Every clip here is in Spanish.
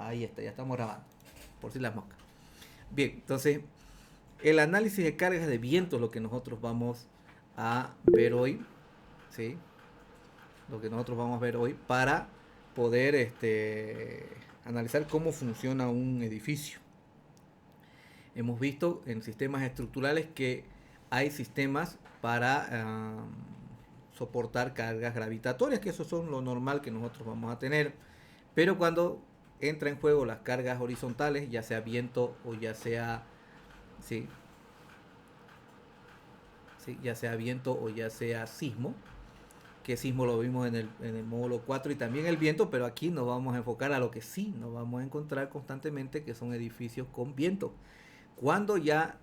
Ahí está, ya estamos grabando. Por si las moscas. Bien, entonces, el análisis de cargas de viento es lo que nosotros vamos a ver hoy. ¿Sí? Lo que nosotros vamos a ver hoy para poder analizar cómo funciona un edificio. Hemos visto en sistemas estructurales que hay sistemas para soportar cargas gravitatorias, que eso son lo normal que nosotros vamos a tener. Pero cuando entra en juego las cargas horizontales, ya sea viento o ya sea, sí, sí, ya sea viento o ya sea sismo, que sismo lo vimos en el módulo 4 y también el viento, pero aquí nos vamos a enfocar a lo que sí nos vamos a encontrar constantemente, que son edificios con viento. Cuando ya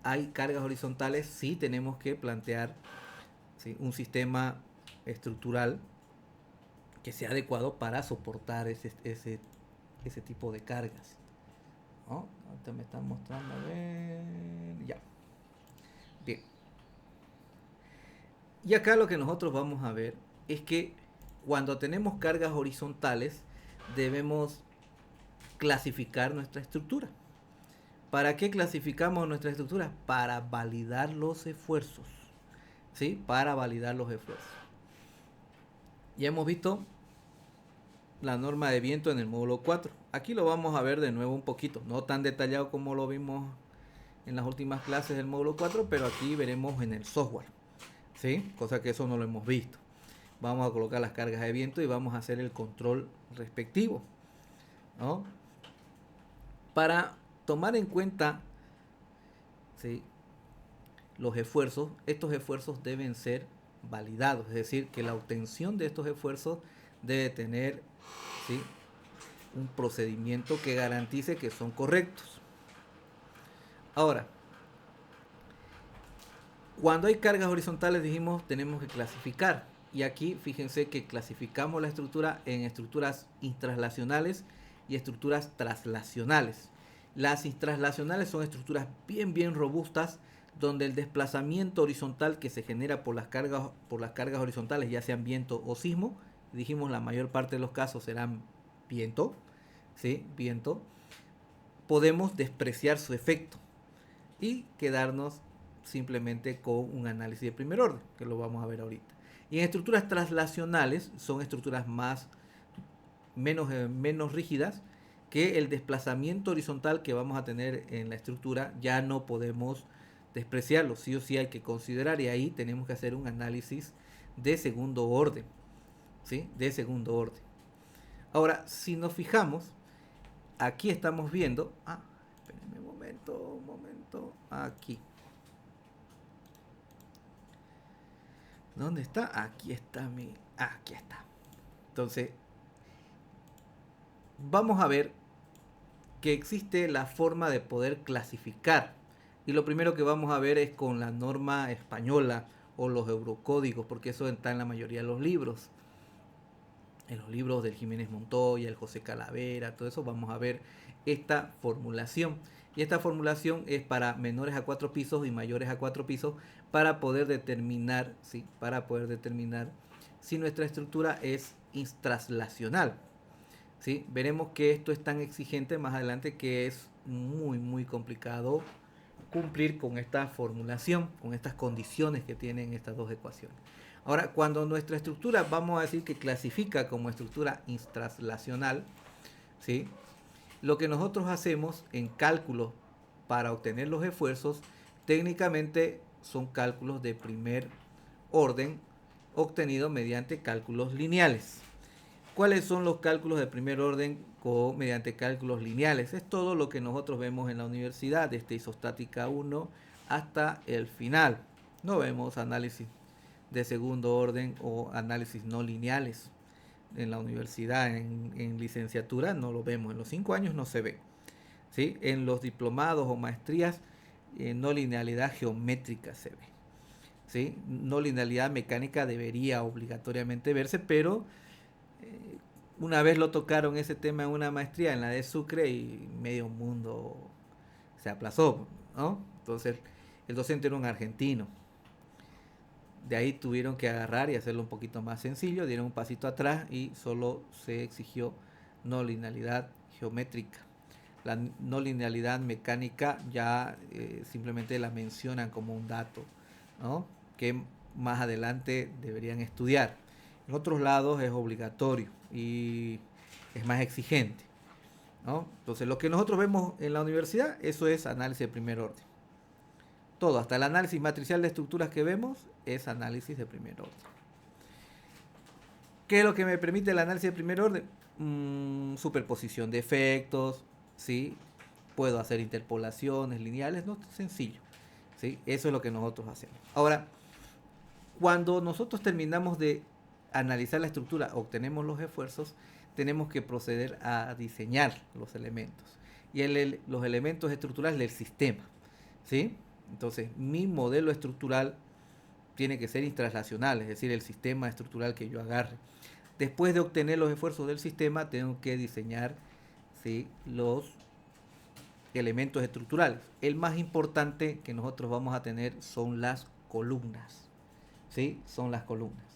hay cargas horizontales, sí tenemos que plantear, ¿sí?, un sistema estructural que sea adecuado para soportar ese tipo de cargas, ¿no? Ahorita me están mostrando, a ver, ya, bien. Y acá lo que nosotros vamos a ver es que cuando tenemos cargas horizontales debemos clasificar nuestra estructura. ¿Para qué clasificamos nuestra estructura? Para validar los esfuerzos. ¿Sí? Para validar los esfuerzos. Ya hemos visto la norma de viento en el módulo 4. Aquí lo vamos a ver de nuevo un poquito. No tan detallado como lo vimos en las últimas clases del módulo 4, pero aquí veremos en el software. ¿Sí? Cosa que eso no lo hemos visto. Vamos a colocar las cargas de viento y vamos a hacer el control respectivo, ¿no? Para tomar en cuenta, ¿sí?, los esfuerzos, estos esfuerzos deben ser validados, es decir, que la obtención de estos esfuerzos debe tener, ¿sí?, un procedimiento que garantice que son correctos. Ahora, cuando hay cargas horizontales, dijimos, tenemos que clasificar. Y aquí fíjense que clasificamos la estructura en estructuras intraslacionales y estructuras traslacionales. Las intraslacionales son estructuras bien robustas, donde el desplazamiento horizontal que se genera por las cargas horizontales, ya sean viento o sismo, dijimos la mayor parte de los casos serán viento, ¿sí? Viento, podemos despreciar su efecto y quedarnos simplemente con un análisis de primer orden, que lo vamos a ver ahorita. Y en estructuras traslacionales son estructuras menos rígidas, que el desplazamiento horizontal que vamos a tener en la estructura ya no podemos despreciarlo, sí o sí hay que considerar, y ahí tenemos que hacer un análisis de segundo orden, ¿sí? De segundo orden. Ahora, si nos fijamos, aquí estamos viendo, espérenme un momento, aquí. ¿Dónde está? Aquí está aquí está. Entonces, vamos a ver que existe la forma de poder clasificar. Y lo primero que vamos a ver es con la norma española o los eurocódigos, porque eso está en la mayoría de los libros. En los libros del Jiménez Montoya, el José Calavera, todo eso, vamos a ver esta formulación. Y esta formulación es para menores a 4 pisos y mayores a 4 pisos para poder determinar, ¿sí?, para poder determinar si nuestra estructura es intraslacional. ¿Sí? Veremos que esto es tan exigente más adelante que es muy complicado cumplir con esta formulación, con estas condiciones que tienen estas dos ecuaciones. Ahora, cuando nuestra estructura, vamos a decir que clasifica como estructura intraslacional, ¿sí?, lo que nosotros hacemos en cálculos para obtener los esfuerzos, técnicamente son cálculos de primer orden obtenidos mediante cálculos lineales. ¿Cuáles son los cálculos de primer orden mediante cálculos lineales? Es todo lo que nosotros vemos en la universidad, desde isostática 1 hasta el final. No vemos análisis de segundo orden o análisis no lineales en la universidad, en licenciatura no lo vemos, en los 5 años no se ve, ¿sí? En los diplomados o maestrías, no linealidad geométrica se ve, ¿sí? No linealidad mecánica debería obligatoriamente verse, pero una vez lo tocaron ese tema en una maestría en la de Sucre y medio mundo se aplazó, ¿no? Entonces el docente era un argentino. De ahí tuvieron que agarrar y hacerlo un poquito más sencillo, dieron un pasito atrás y solo se exigió no linealidad geométrica. La no linealidad mecánica ya simplemente la mencionan como un dato, ¿no? Que más adelante deberían estudiar. En otros lados es obligatorio y es más exigente, ¿no? Entonces, lo que nosotros vemos en la universidad, eso es análisis de primer orden. Todo, hasta el análisis matricial de estructuras que vemos, es análisis de primer orden. ¿Qué es lo que me permite el análisis de primer orden? Superposición de efectos, ¿sí? Puedo hacer interpolaciones lineales, no, sencillo, ¿sí? Eso es lo que nosotros hacemos. Ahora, cuando nosotros terminamos de analizar la estructura, obtenemos los esfuerzos, tenemos que proceder a diseñar los elementos. Y los elementos estructurales del sistema, ¿sí? Entonces, mi modelo estructural tiene que ser intraslacional, es decir, el sistema estructural que yo agarre. Después de obtener los esfuerzos del sistema, tengo que diseñar, ¿sí?, los elementos estructurales. El más importante que nosotros vamos a tener son las columnas, ¿sí? Son las columnas.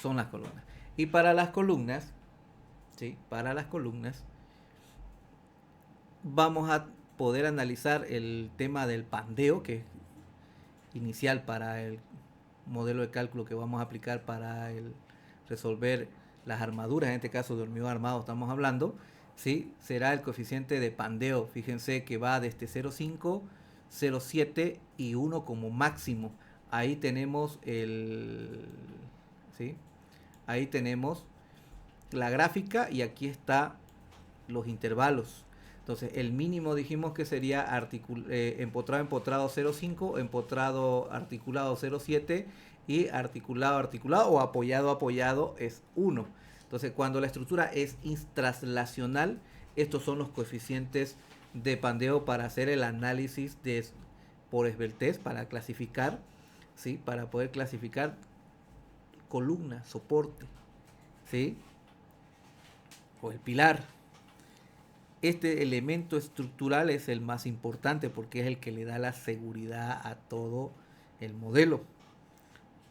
Son las columnas. Y para las columnas, ¿sí?, para las columnas, vamos a poder analizar el tema del pandeo, que es inicial para el modelo de cálculo que vamos a aplicar para resolver las armaduras, en este caso de hormigón armado estamos hablando, ¿sí? Será el coeficiente de pandeo. Fíjense que va desde 0,5, 0,7 y 1 como máximo. Ahí tenemos ¿sí? Ahí tenemos la gráfica y aquí está los intervalos. Entonces, el mínimo dijimos que sería empotrado 0,5, empotrado articulado 0,7 y articulado o apoyado es 1. Entonces, cuando la estructura es intraslacional, estos son los coeficientes de pandeo para hacer el análisis por esbeltez, para clasificar, ¿sí? Para poder clasificar columna, soporte, ¿sí? O el pilar. Este elemento estructural es el más importante porque es el que le da la seguridad a todo el modelo,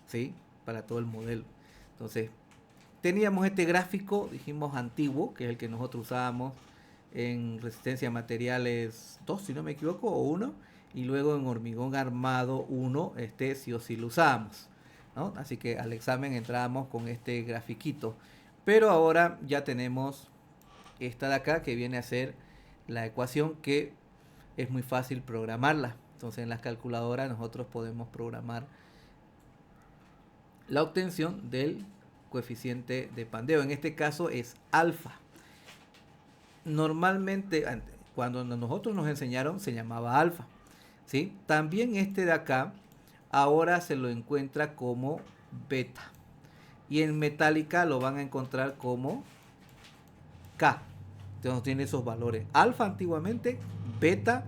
¿sí? Para todo el modelo. Entonces, teníamos este gráfico, dijimos antiguo, que es el que nosotros usábamos en resistencia a materiales 2, si no me equivoco, o 1, y luego en hormigón armado 1, sí o sí lo usábamos, ¿no? Así que al examen entrábamos con este grafiquito. Pero ahora ya tenemos esta de acá, que viene a ser la ecuación, que es muy fácil programarla. Entonces, en las calculadoras nosotros podemos programar la obtención del coeficiente de pandeo. En este caso es alfa. Normalmente, cuando nosotros nos enseñaron, se llamaba alfa, ¿sí? También este de acá ahora se lo encuentra como beta. Y en metálica lo van a encontrar como K. Entonces tiene esos valores. Alfa antiguamente, beta,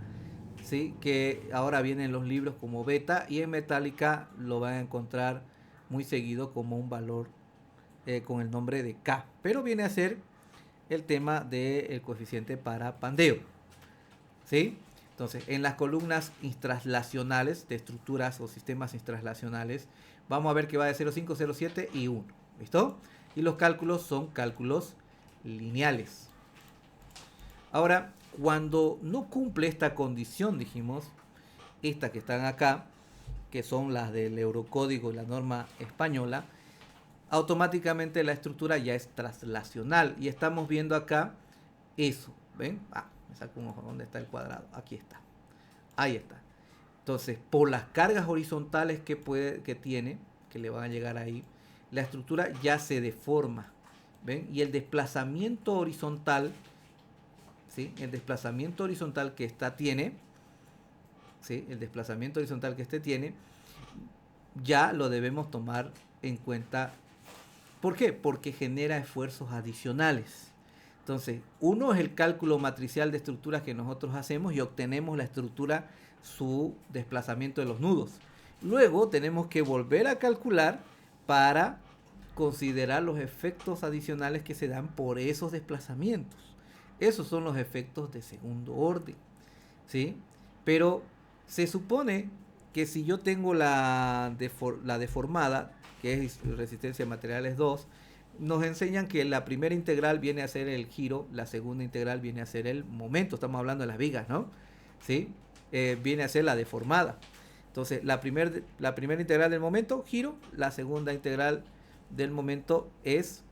¿sí?, que ahora vienen en los libros como beta, y en metálica lo van a encontrar muy seguido como un valor con el nombre de K. Pero viene a ser el tema del coeficiente para pandeo, ¿sí? Entonces, en las columnas intraslacionales de estructuras o sistemas intraslacionales, vamos a ver que va de 0,5, 0,7 y 1. ¿Listo? Y los cálculos son cálculos lineales. Ahora, cuando no cumple esta condición, dijimos, estas que están acá, que son las del Eurocódigo y la norma española, automáticamente la estructura ya es traslacional. Y estamos viendo acá eso. ¿Ven? Me saco un ojo. ¿Dónde está el cuadrado? Aquí está. Ahí está. Entonces, por las cargas horizontales que tiene, que le van a llegar ahí, la estructura ya se deforma. ¿Ven? Y el desplazamiento horizontal, ¿sí?, el desplazamiento horizontal que esta tiene, ¿sí?, el desplazamiento horizontal que este tiene, ya lo debemos tomar en cuenta. ¿Por qué? Porque genera esfuerzos adicionales. Entonces, uno es el cálculo matricial de estructuras que nosotros hacemos y obtenemos la estructura, su desplazamiento de los nudos. Luego tenemos que volver a calcular para considerar los efectos adicionales que se dan por esos desplazamientos. Esos son los efectos de segundo orden, ¿sí? Pero se supone que si yo tengo la deformada, que es resistencia a materiales 2, nos enseñan que la primera integral viene a ser el giro, la segunda integral viene a ser el momento, estamos hablando de las vigas, ¿no? ¿Sí? Viene a ser la deformada. Entonces, la primera integral del momento, giro, la segunda integral del momento es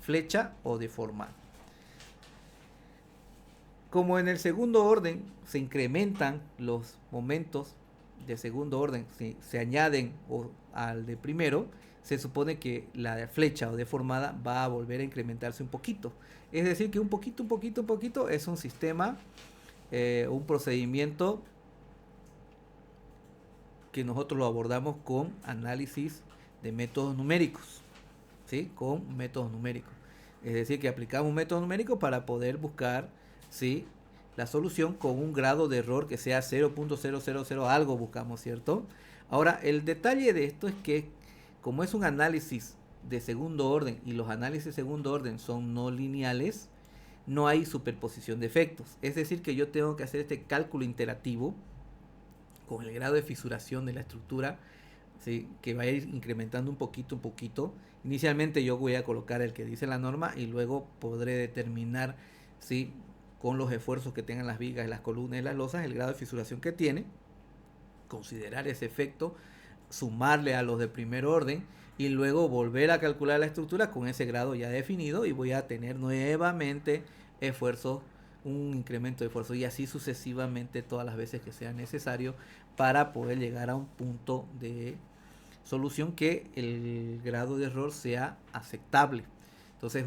flecha o deformada. Como en el segundo orden se incrementan los momentos de segundo orden, se añaden al de primero, se supone que la flecha o deformada va a volver a incrementarse un poquito. Es decir, que un poquito es un sistema, un procedimiento que nosotros lo abordamos con análisis de métodos numéricos, ¿sí? Con métodos numéricos. Es decir, que aplicamos un método numérico para poder buscar, ¿sí?, la solución con un grado de error que sea 0.000 algo buscamos, ¿cierto? Ahora, el detalle de esto es que como es un análisis de segundo orden y los análisis de segundo orden son no lineales, no hay superposición de efectos. Es decir, que yo tengo que hacer este cálculo iterativo con el grado de fisuración de la estructura, ¿sí?, que va a ir incrementando un poquito. Inicialmente yo voy a colocar el que dice la norma y luego podré determinar, ¿sí?, con los esfuerzos que tengan las vigas, las columnas y las losas, el grado de fisuración que tiene, considerar ese efecto, sumarle a los de primer orden y luego volver a calcular la estructura con ese grado ya definido y voy a tener nuevamente esfuerzos, un incremento de esfuerzo y así sucesivamente todas las veces que sea necesario para poder llegar a un punto de solución que el grado de error sea aceptable. Entonces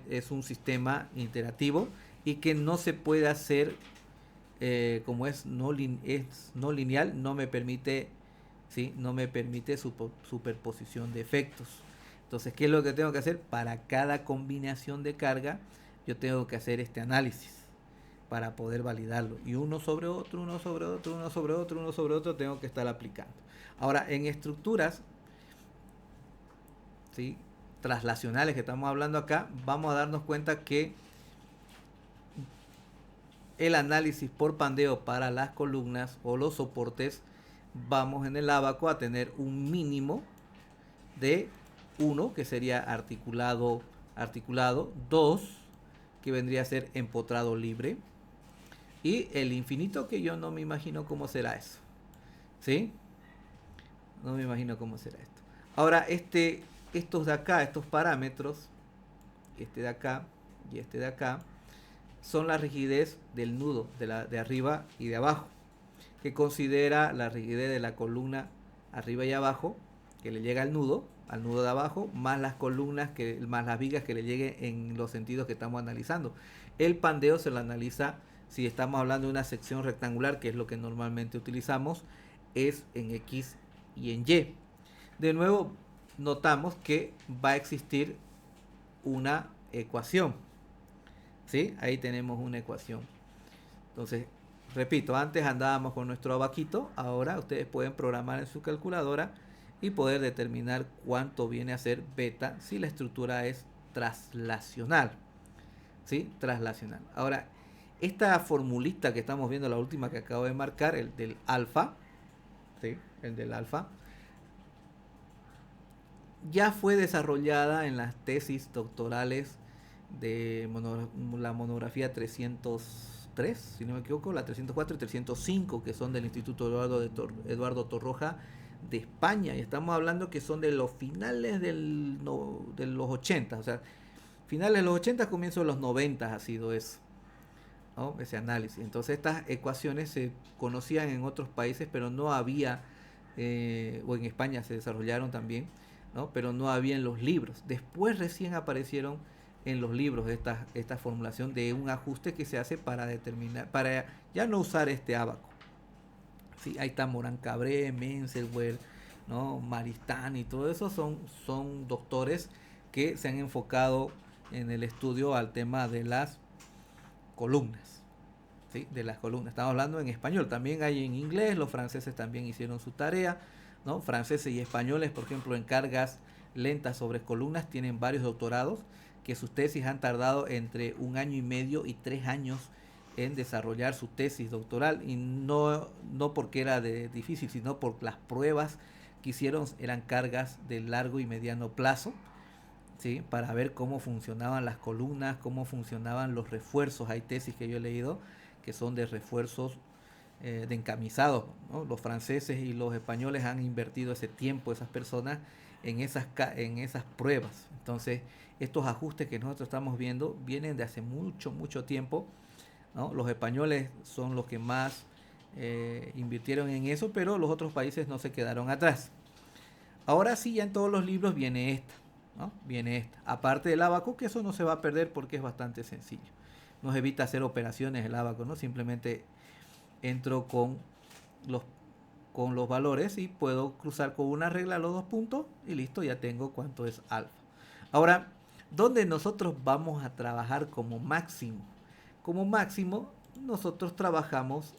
es un sistema iterativo y que no se puede hacer, como es no lineal, no me permite, ¿sí?, no me permite superposición de efectos. Entonces, ¿qué es lo que tengo que hacer? Para cada combinación de carga, yo tengo que hacer este análisis para poder validarlo. Y uno sobre otro, tengo que estar aplicando. Ahora, en estructuras, ¿sí?, traslacionales que estamos hablando acá, vamos a darnos cuenta que el análisis por pandeo para las columnas o los soportes, vamos en el ábaco a tener un mínimo de 1, que sería articulado, 2, que vendría a ser empotrado libre, y el infinito, que yo no me imagino cómo será eso, ¿sí? No me imagino cómo será esto. Ahora, estos de acá, estos parámetros, este de acá y este de acá, son la rigidez del nudo, de arriba y de abajo, que considera la rigidez de la columna arriba y abajo, que le llega al nudo de abajo, más las columnas, más las vigas que le lleguen en los sentidos que estamos analizando. El pandeo se lo analiza, si estamos hablando de una sección rectangular, que es lo que normalmente utilizamos, es en X y en Y. De nuevo, notamos que va a existir una ecuación, ¿sí? Ahí tenemos una ecuación. Entonces, repito, antes andábamos con nuestro abaquito, ahora ustedes pueden programar en su calculadora y poder determinar cuánto viene a ser beta si la estructura es traslacional, ¿sí? Traslacional. Ahora, esta formulita que estamos viendo, la última que acabo de marcar, el del alfa, ¿sí?, el del alfa, ya fue desarrollada en las tesis doctorales de la monografía 303, si no me equivoco, la 304 y 305, que son del Instituto Eduardo Torroja de España, y estamos hablando que son de los finales de los 80, o sea, finales de los 80, comienzo de los 90 ha sido eso, ¿no?, ese análisis. Entonces estas ecuaciones se conocían en otros países, pero no había, o en España se desarrollaron también, ¿no?, pero no había en los libros. Después recién aparecieron en los libros esta formulación de un ajuste que se hace para determinar, para ya no usar este ábaco. Sí, ahí está Morán Cabré, Menselwer, ¿no?, Maristán, y todo eso son doctores que se han enfocado en el estudio al tema de las columnas, ¿sí?, de las columnas. Estamos hablando en español, también hay en inglés, los franceses también hicieron su tarea, ¿no? Franceses y españoles, por ejemplo, en cargas lentas sobre columnas, tienen varios doctorados que sus tesis han tardado entre 1 año y medio y 3 años en desarrollar su tesis doctoral, y no porque era difícil, sino por las pruebas que hicieron eran cargas de largo y mediano plazo, ¿sí? Para ver cómo funcionaban las columnas, cómo funcionaban los refuerzos. Hay tesis que yo he leído que son de refuerzos de encamisados, ¿no? Los franceses y los españoles han invertido ese tiempo, esas personas, en esas pruebas. Entonces, estos ajustes que nosotros estamos viendo vienen de hace mucho, mucho tiempo, ¿no? Los españoles son los que más invirtieron en eso, pero los otros países no se quedaron atrás. Ahora sí, ya en todos los libros viene esta, ¿no? Viene esta. Aparte del ábaco, que eso no se va a perder porque es bastante sencillo. Nos evita hacer operaciones el ábaco, ¿no? Simplemente entro los, con los valores y puedo cruzar con una regla los dos puntos y listo, ya tengo cuánto es alfa. Ahora, ¿dónde nosotros vamos a trabajar como máximo? Como máximo, nosotros trabajamos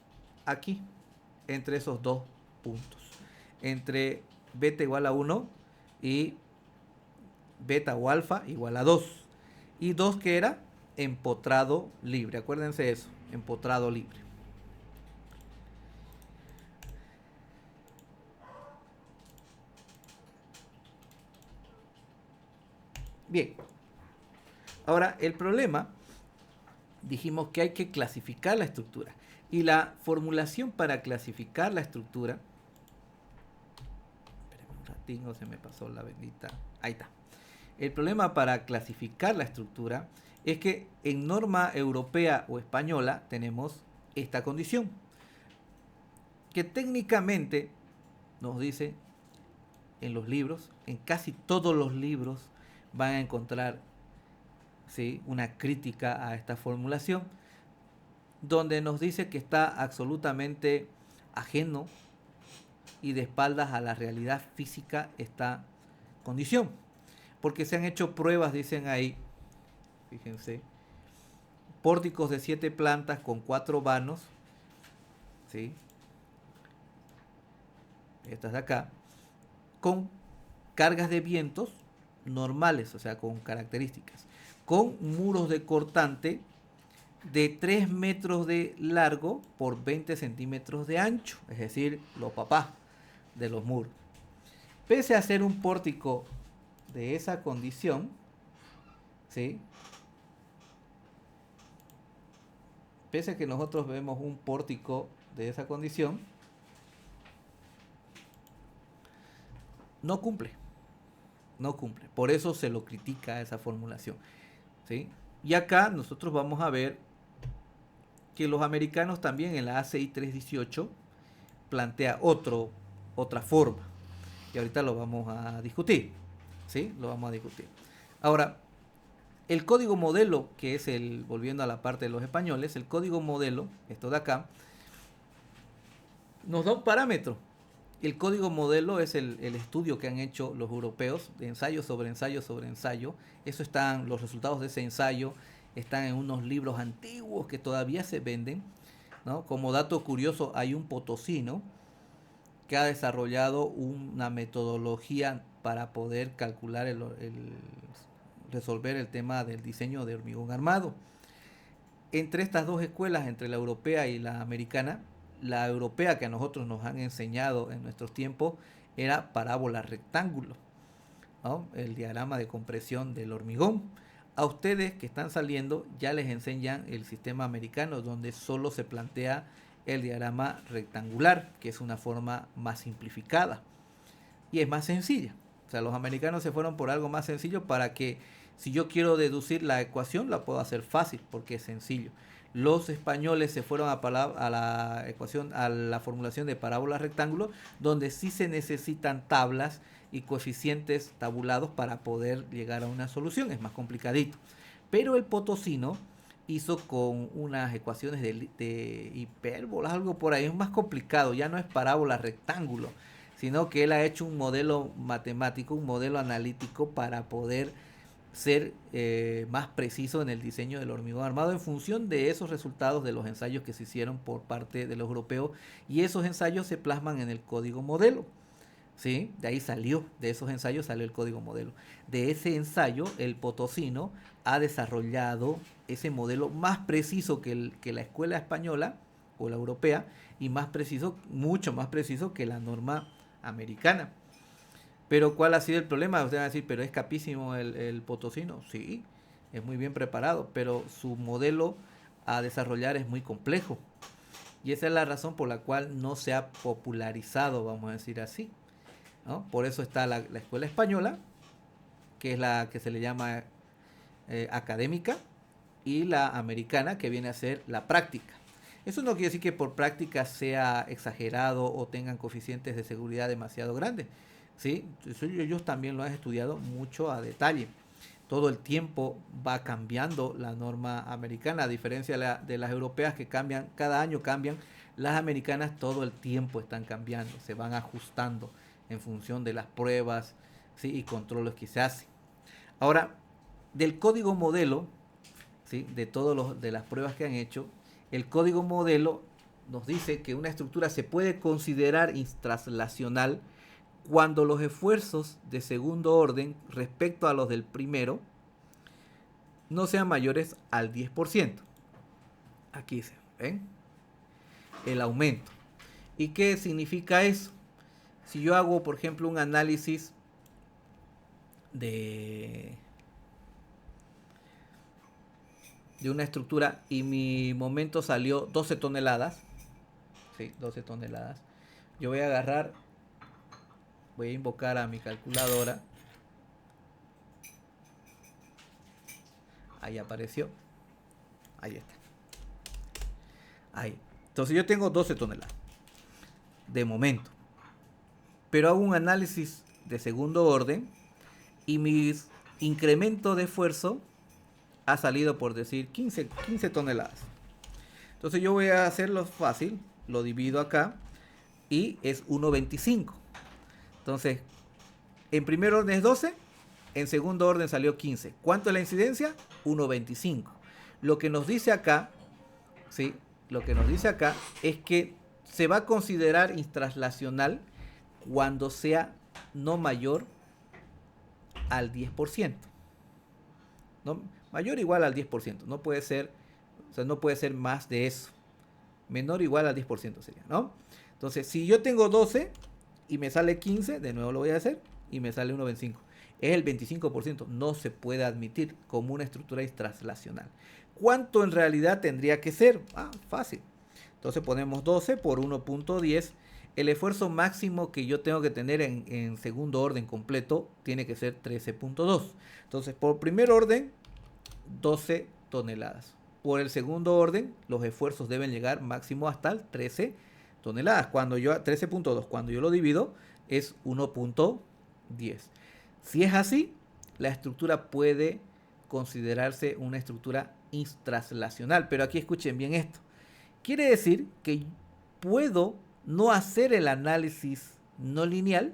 aquí, entre esos dos puntos. Entre beta igual a 1 y beta o alfa igual a 2. Y 2 que era empotrado libre. Acuérdense eso, empotrado libre. Bien. Ahora, el problema, dijimos que hay que clasificar la estructura. Y la formulación para clasificar la estructura, espérenme un ratito, se me pasó la bendita. Ahí está. El problema para clasificar la estructura es que en norma europea o española tenemos esta condición, que técnicamente nos dice en los libros, en casi todos los libros van a encontrar, ¿sí?, una crítica a esta formulación, donde nos dice que está absolutamente ajeno y de espaldas a la realidad física esta condición. Porque se han hecho pruebas, dicen ahí, fíjense, pórticos de 7 plantas con 4 vanos, ¿sí? Estas de acá, con cargas de vientos normales, o sea, con características, con muros de cortante de 3 metros de largo por 20 centímetros de ancho, es decir, los papás de los muros. Pese a ser un pórtico de esa condición, ¿sí?, pese a que nosotros vemos un pórtico de esa condición, no cumple. No cumple. Por eso se lo critica esa formulación, ¿sí? Y acá nosotros vamos a ver que los americanos también en la ACI 318 plantea otra forma. Y ahorita lo vamos a discutir, ¿sí? Lo vamos a discutir. Ahora, el código modelo, que es volviendo a la parte de los españoles, el código modelo, esto de acá, nos da un parámetro. El código modelo es el estudio que han hecho los europeos, de ensayo sobre ensayo sobre ensayo. Eso están, los resultados de ese ensayo están en unos libros antiguos que todavía se venden, ¿no? Como dato curioso, hay un potosino que ha desarrollado una metodología para poder calcular resolver el tema del diseño de hormigón armado. Entre estas dos escuelas, entre la europea y la americana, la europea que a nosotros nos han enseñado en nuestros tiempos era parábola rectángulo, ¿no?, el diagrama de compresión del hormigón. A ustedes que están saliendo ya les enseñan el sistema americano, donde solo se plantea el diagrama rectangular, que es una forma más simplificada y es más sencilla. O sea, los americanos se fueron por algo más sencillo para que, si yo quiero deducir la ecuación, la puedo hacer fácil porque es sencillo. Los españoles se fueron a la ecuación, a la formulación de parábola rectángulo, donde sí se necesitan tablas y coeficientes tabulados para poder llegar a una solución. Es más complicadito. Pero el potosino hizo con unas ecuaciones de hipérbolas, algo por ahí, es más complicado. Ya no es parábola rectángulo, sino que él ha hecho un modelo matemático, un modelo analítico para poder ser más preciso en el diseño del hormigón armado en función de esos resultados de los ensayos que se hicieron por parte de los europeos, y esos ensayos se plasman en el código modelo, ¿sí? De ahí salió, de esos ensayos salió el código modelo. De ese ensayo, el potosino ha desarrollado ese modelo más preciso que la escuela española o la europea, y más preciso, mucho más preciso que la norma americana. Pero ¿cuál ha sido el problema? Ustedes van a decir, pero es capísimo el potosino. Sí, es muy bien preparado, pero su modelo a desarrollar es muy complejo. Y esa es la razón por la cual no se ha popularizado, vamos a decir así, ¿no? Por eso está la escuela española, que es la que se le llama académica, y la americana, que viene a ser la práctica. Eso no quiere decir que por práctica sea exagerado o tengan coeficientes de seguridad demasiado grandes. ¿Sí? Ellos también lo han estudiado mucho a detalle. Todo el tiempo va cambiando la norma americana, a diferencia de las europeas que cambian, cada año cambian. Las americanas todo el tiempo están cambiando, se van ajustando en función de las pruebas, ¿sí? Y controles que se hacen. Ahora, del código modelo, ¿sí? De las pruebas que han hecho, el código modelo nos dice que una estructura se puede considerar translacional cuando los esfuerzos de segundo orden respecto a los del primero no sean mayores al 10%. Aquí se ven el aumento. ¿Y qué significa eso? Si yo hago, por ejemplo, un análisis de una estructura y mi momento salió 12 toneladas, ¿sí? 12 toneladas. Yo voy a agarrar, voy a invocar a mi calculadora. Ahí apareció. Ahí está. Ahí. Entonces yo tengo 12 toneladas de momento. Pero hago un análisis de segundo orden y mi incremento de esfuerzo ha salido, por decir, 15 toneladas. Entonces yo voy a hacerlo fácil. Lo divido acá y es 1.25. Entonces, en primer orden es 12, en segundo orden salió 15. ¿Cuánto es la incidencia? 1.25. Lo que nos dice acá, ¿sí? Lo que nos dice acá es que se va a considerar intranslacional cuando sea no mayor al 10%. ¿No? Mayor o igual al 10%. No puede ser, o sea, no puede ser más de eso. Menor o igual al 10% sería, ¿no? Entonces, si yo tengo 12 y me sale 15, de nuevo lo voy a hacer, y me sale 1.25. Es el 25%. No se puede admitir como una estructura translacional. ¿Cuánto en realidad tendría que ser? Fácil. Entonces ponemos 12 por 1.10. El esfuerzo máximo que yo tengo que tener en segundo orden completo tiene que ser 13.2. Entonces, por primer orden, 12 toneladas. Por el segundo orden, los esfuerzos deben llegar máximo hasta el 13 toneladas. 13.2, cuando yo lo divido, es 1.10. Si es así, la estructura puede considerarse una estructura translacional. Pero aquí escuchen bien esto. Quiere decir que puedo no hacer el análisis no lineal,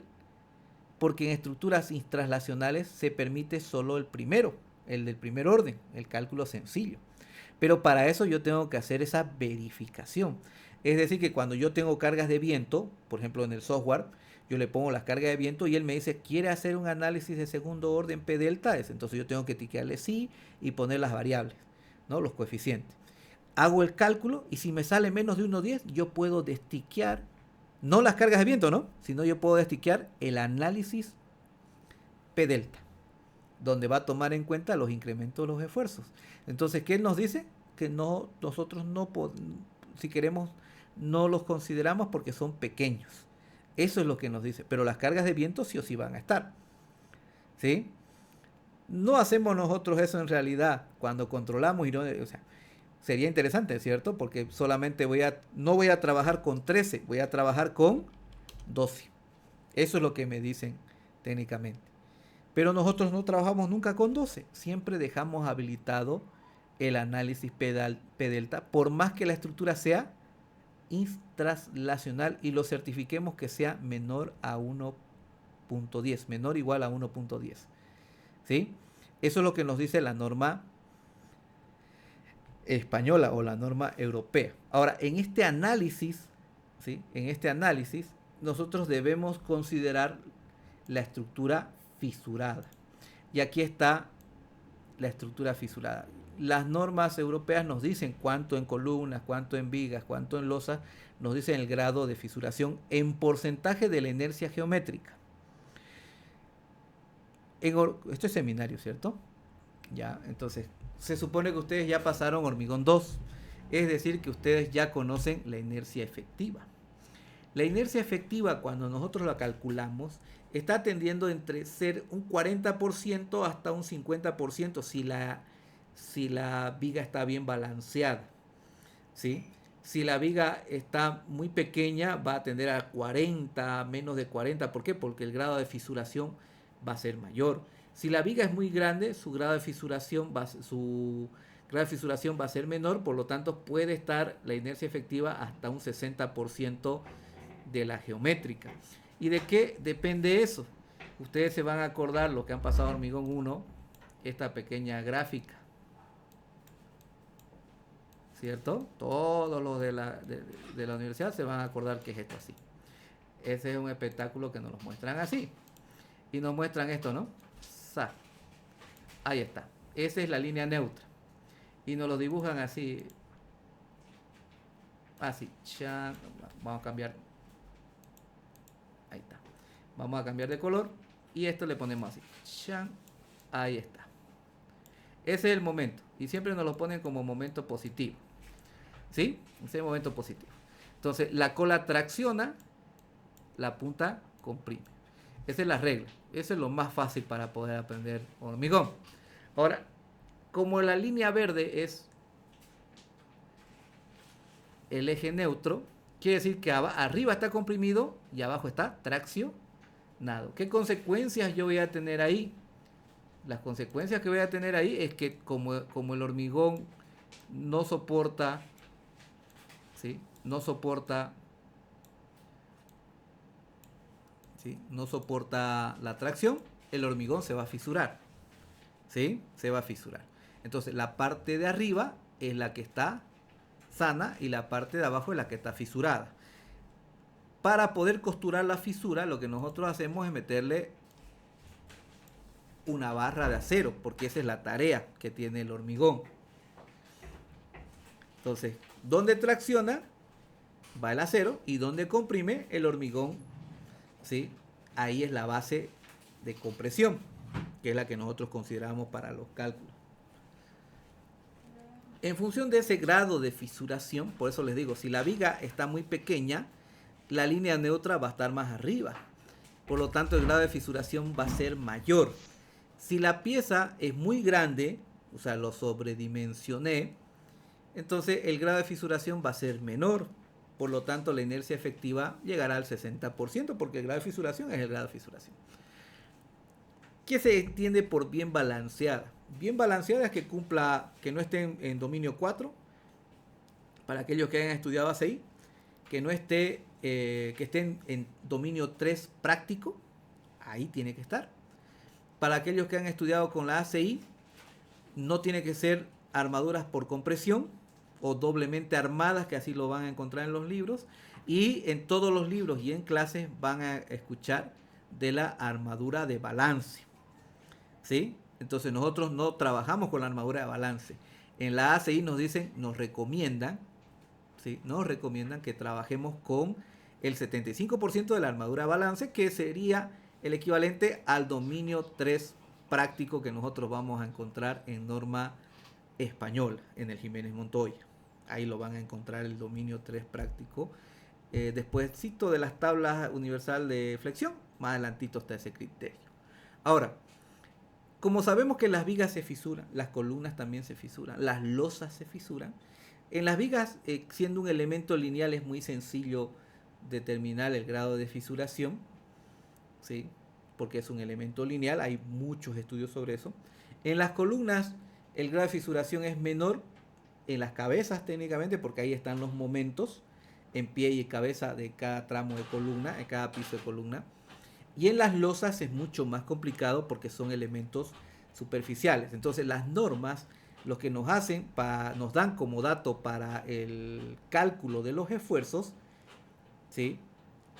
porque en estructuras translacionales se permite solo el primero, el del primer orden, el cálculo sencillo. Pero para eso yo tengo que hacer esa verificación. Es decir, que cuando yo tengo cargas de viento, por ejemplo en el software, yo le pongo las cargas de viento y él me dice, ¿quiere hacer un análisis de segundo orden P delta? Entonces yo tengo que tiquearle sí y poner las variables, ¿no? Los coeficientes. Hago el cálculo y si me sale menos de 1.10, yo puedo destiquear, no las cargas de viento, ¿no? Sino yo puedo destiquear el análisis P delta, donde va a tomar en cuenta los incrementos de los esfuerzos. Entonces, ¿qué nos dice? Que no, nosotros no, si queremos, no los consideramos porque son pequeños. Eso es lo que nos dice. Pero las cargas de viento sí o sí van a estar. ¿Sí? No hacemos nosotros eso en realidad cuando controlamos y no, o sea, sería interesante, ¿cierto? Porque solamente no voy a trabajar con 13, voy a trabajar con 12. Eso es lo que me dicen técnicamente. Pero nosotros no trabajamos nunca con 12. Siempre dejamos habilitado el análisis P delta, por más que la estructura sea translacional y lo certifiquemos que sea menor a 1.10, menor o igual a 1.10. ¿Sí? Eso es lo que nos dice la norma española o la norma europea. Ahora, en este análisis, ¿sí? En este análisis, nosotros debemos considerar la estructura fisurada. Y aquí está la estructura fisurada. Las normas europeas nos dicen cuánto en columnas, cuánto en vigas, cuánto en losas, nos dicen el grado de fisuración en porcentaje de la inercia geométrica. Esto es seminario, ¿cierto? Ya, entonces se supone que ustedes ya pasaron hormigón 2, es decir, que ustedes ya conocen la inercia efectiva. La inercia efectiva, cuando nosotros la calculamos, está tendiendo entre ser un 40% hasta un 50% si la viga está bien balanceada, ¿sí? Si la viga está muy pequeña, va a tender a 40, menos de 40. ¿Por qué? Porque el grado de fisuración va a ser mayor. Si la viga es muy grande, su grado de fisuración va a ser menor, por lo tanto puede estar la inercia efectiva hasta un 60% de la geométrica. ¿Y de qué depende eso? Ustedes se van a acordar lo que han pasado a hormigón 1, esta pequeña gráfica, ¿cierto? Todos los de la universidad se van a acordar que es esto así. Ese es un espectáculo que nos lo muestran así. Y nos muestran esto, ¿no? Ahí está. Esa es la línea neutra. Y nos lo dibujan así. Así. Vamos a cambiar. Ahí está. Vamos a cambiar de color. Y esto le ponemos así. Ahí está. Ese es el momento. Y siempre nos lo ponen como momento positivo. ¿Sí? Ese es el momento positivo. Entonces, la cola tracciona, la punta comprime. Esa es la regla. Eso es lo más fácil para poder aprender hormigón. Ahora, como la línea verde es el eje neutro, quiere decir que arriba está comprimido y abajo está traccionado. ¿Qué consecuencias yo voy a tener ahí? Las consecuencias que voy a tener ahí es que como el hormigón no soporta, ¿sí? No soporta la tracción, el hormigón se va a fisurar. ¿Sí? Se va a fisurar. Entonces la parte de arriba es la que está sana y la parte de abajo es la que está fisurada. Para poder costurar la fisura, lo que nosotros hacemos es meterle una barra de acero, porque esa es la tarea que tiene el hormigón. Entonces, donde tracciona va el acero y donde comprime el hormigón, ¿sí? Ahí es la base de compresión, que es la que nosotros consideramos para los cálculos. En función de ese grado de fisuración, por eso les digo, si la viga está muy pequeña, la línea neutra va a estar más arriba. Por lo tanto, el grado de fisuración va a ser mayor. Si la pieza es muy grande, o sea, lo sobredimensioné, entonces el grado de fisuración va a ser menor. Por lo tanto, la inercia efectiva llegará al 60%, porque el grado de fisuración es el grado de fisuración. ¿Qué se entiende por bien balanceada? Bien balanceada es que no esté en dominio 4, para aquellos que hayan estudiado ACI, que esté en dominio 3 práctico, ahí tiene que estar. Para aquellos que han estudiado con la ACI, no tiene que ser armaduras por compresión o doblemente armadas, que así lo van a encontrar en los libros, y en todos los libros y en clases van a escuchar de la armadura de balance. ¿Sí? Entonces nosotros no trabajamos con la armadura de balance. En la ACI nos recomiendan, ¿sí? Nos recomiendan que trabajemos con el 75% de la armadura de balance, que sería el equivalente al dominio 3 práctico que nosotros vamos a encontrar en norma española, en el Jiménez Montoya. Ahí lo van a encontrar el dominio 3 práctico. Despuéscito de las tablas universal de flexión, más adelantito está ese criterio. Ahora, como sabemos que las vigas se fisuran, las columnas también se fisuran, las losas se fisuran. En las vigas, siendo un elemento lineal, es muy sencillo determinar el grado de fisuración, ¿sí? Porque es un elemento lineal, hay muchos estudios sobre eso. En las columnas, el grado de fisuración es menor, en las cabezas técnicamente, porque ahí están los momentos en pie y cabeza de cada tramo de columna, en cada piso de columna. Y en las losas es mucho más complicado porque son elementos superficiales. Entonces las normas, lo que nos dan como dato para el cálculo de los esfuerzos, ¿sí?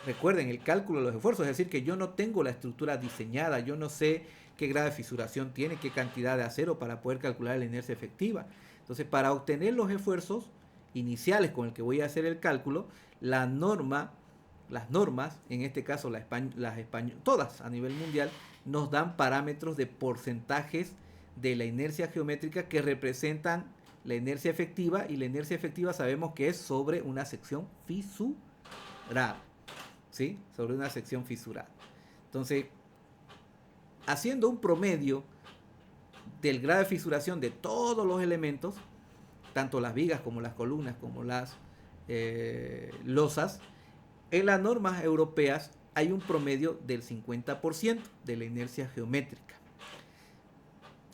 Recuerden, el cálculo de los esfuerzos, es decir, que yo no tengo la estructura diseñada, yo no sé qué grado de fisuración tiene, qué cantidad de acero para poder calcular la inercia efectiva. Entonces, para obtener los esfuerzos iniciales con el que voy a hacer el cálculo, la norma las normas, en este caso todas a nivel mundial, nos dan parámetros de porcentajes de la inercia geométrica que representan la inercia efectiva, y la inercia efectiva sabemos que es sobre una sección fisurada, ¿sí? Sobre una sección fisurada. Entonces, haciendo un promedio del grado de fisuración de todos los elementos, tanto las vigas como las columnas, como las losas, en las normas europeas hay un promedio del 50% de la inercia geométrica.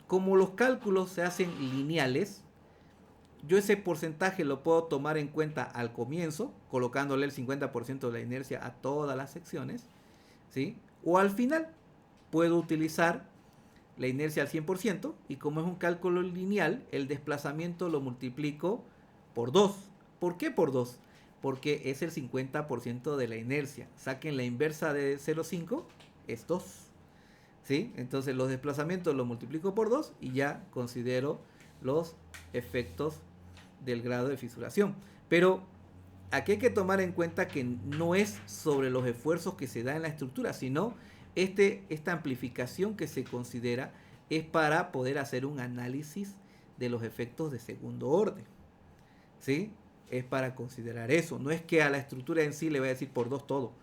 Como los cálculos se hacen lineales, yo ese porcentaje lo puedo tomar en cuenta al comienzo, colocándole el 50% de la inercia a todas las secciones, ¿sí? O al final puedo utilizar la inercia al 100%, y como es un cálculo lineal, el desplazamiento lo multiplico por 2. ¿Por qué por 2? Porque es el 50% de la inercia. Saquen la inversa de 0,5, es 2. ¿Sí? Entonces los desplazamientos los multiplico por 2 y ya considero los efectos del grado de fisuración. Pero aquí hay que tomar en cuenta que no es sobre los esfuerzos que se da en la estructura, sino esta amplificación que se considera es para poder hacer un análisis de los efectos de segundo orden. ¿Sí? Es para considerar eso. No es que a la estructura en sí le voy a decir por 2 todo,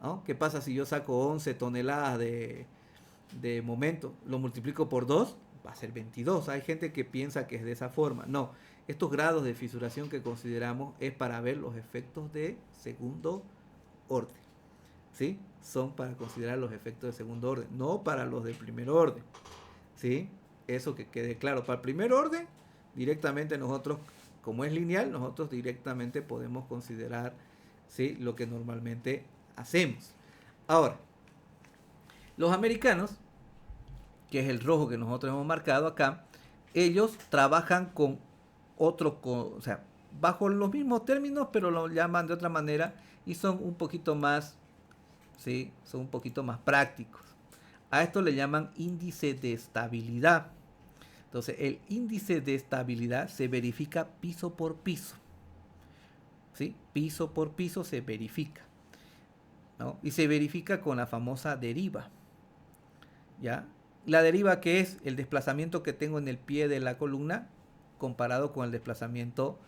¿no? ¿Qué pasa si yo saco 11 toneladas de momento? Lo multiplico por 2, va a ser 22. Hay gente que piensa que es de esa forma. No, estos grados de fisuración que consideramos es para ver los efectos de segundo orden. ¿Sí? Son para considerar los efectos de segundo orden, no para los de primer orden. ¿Sí? Eso que quede claro. Para el primer orden, directamente nosotros, como es lineal, nosotros directamente podemos considerar, ¿sí?, lo que normalmente hacemos. Ahora, los americanos, que es el rojo que nosotros hemos marcado acá, ellos trabajan con o sea, bajo los mismos términos, pero lo llaman de otra manera y son un poquito más, ¿sí?, son un poquito más prácticos. A esto le llaman índice de estabilidad. Entonces, el índice de estabilidad se verifica piso por piso. ¿Sí? Piso por piso se verifica, ¿no? Y se verifica con la famosa deriva. ¿Ya? La deriva, que es el desplazamiento que tengo en el pie de la columna comparado con el desplazamiento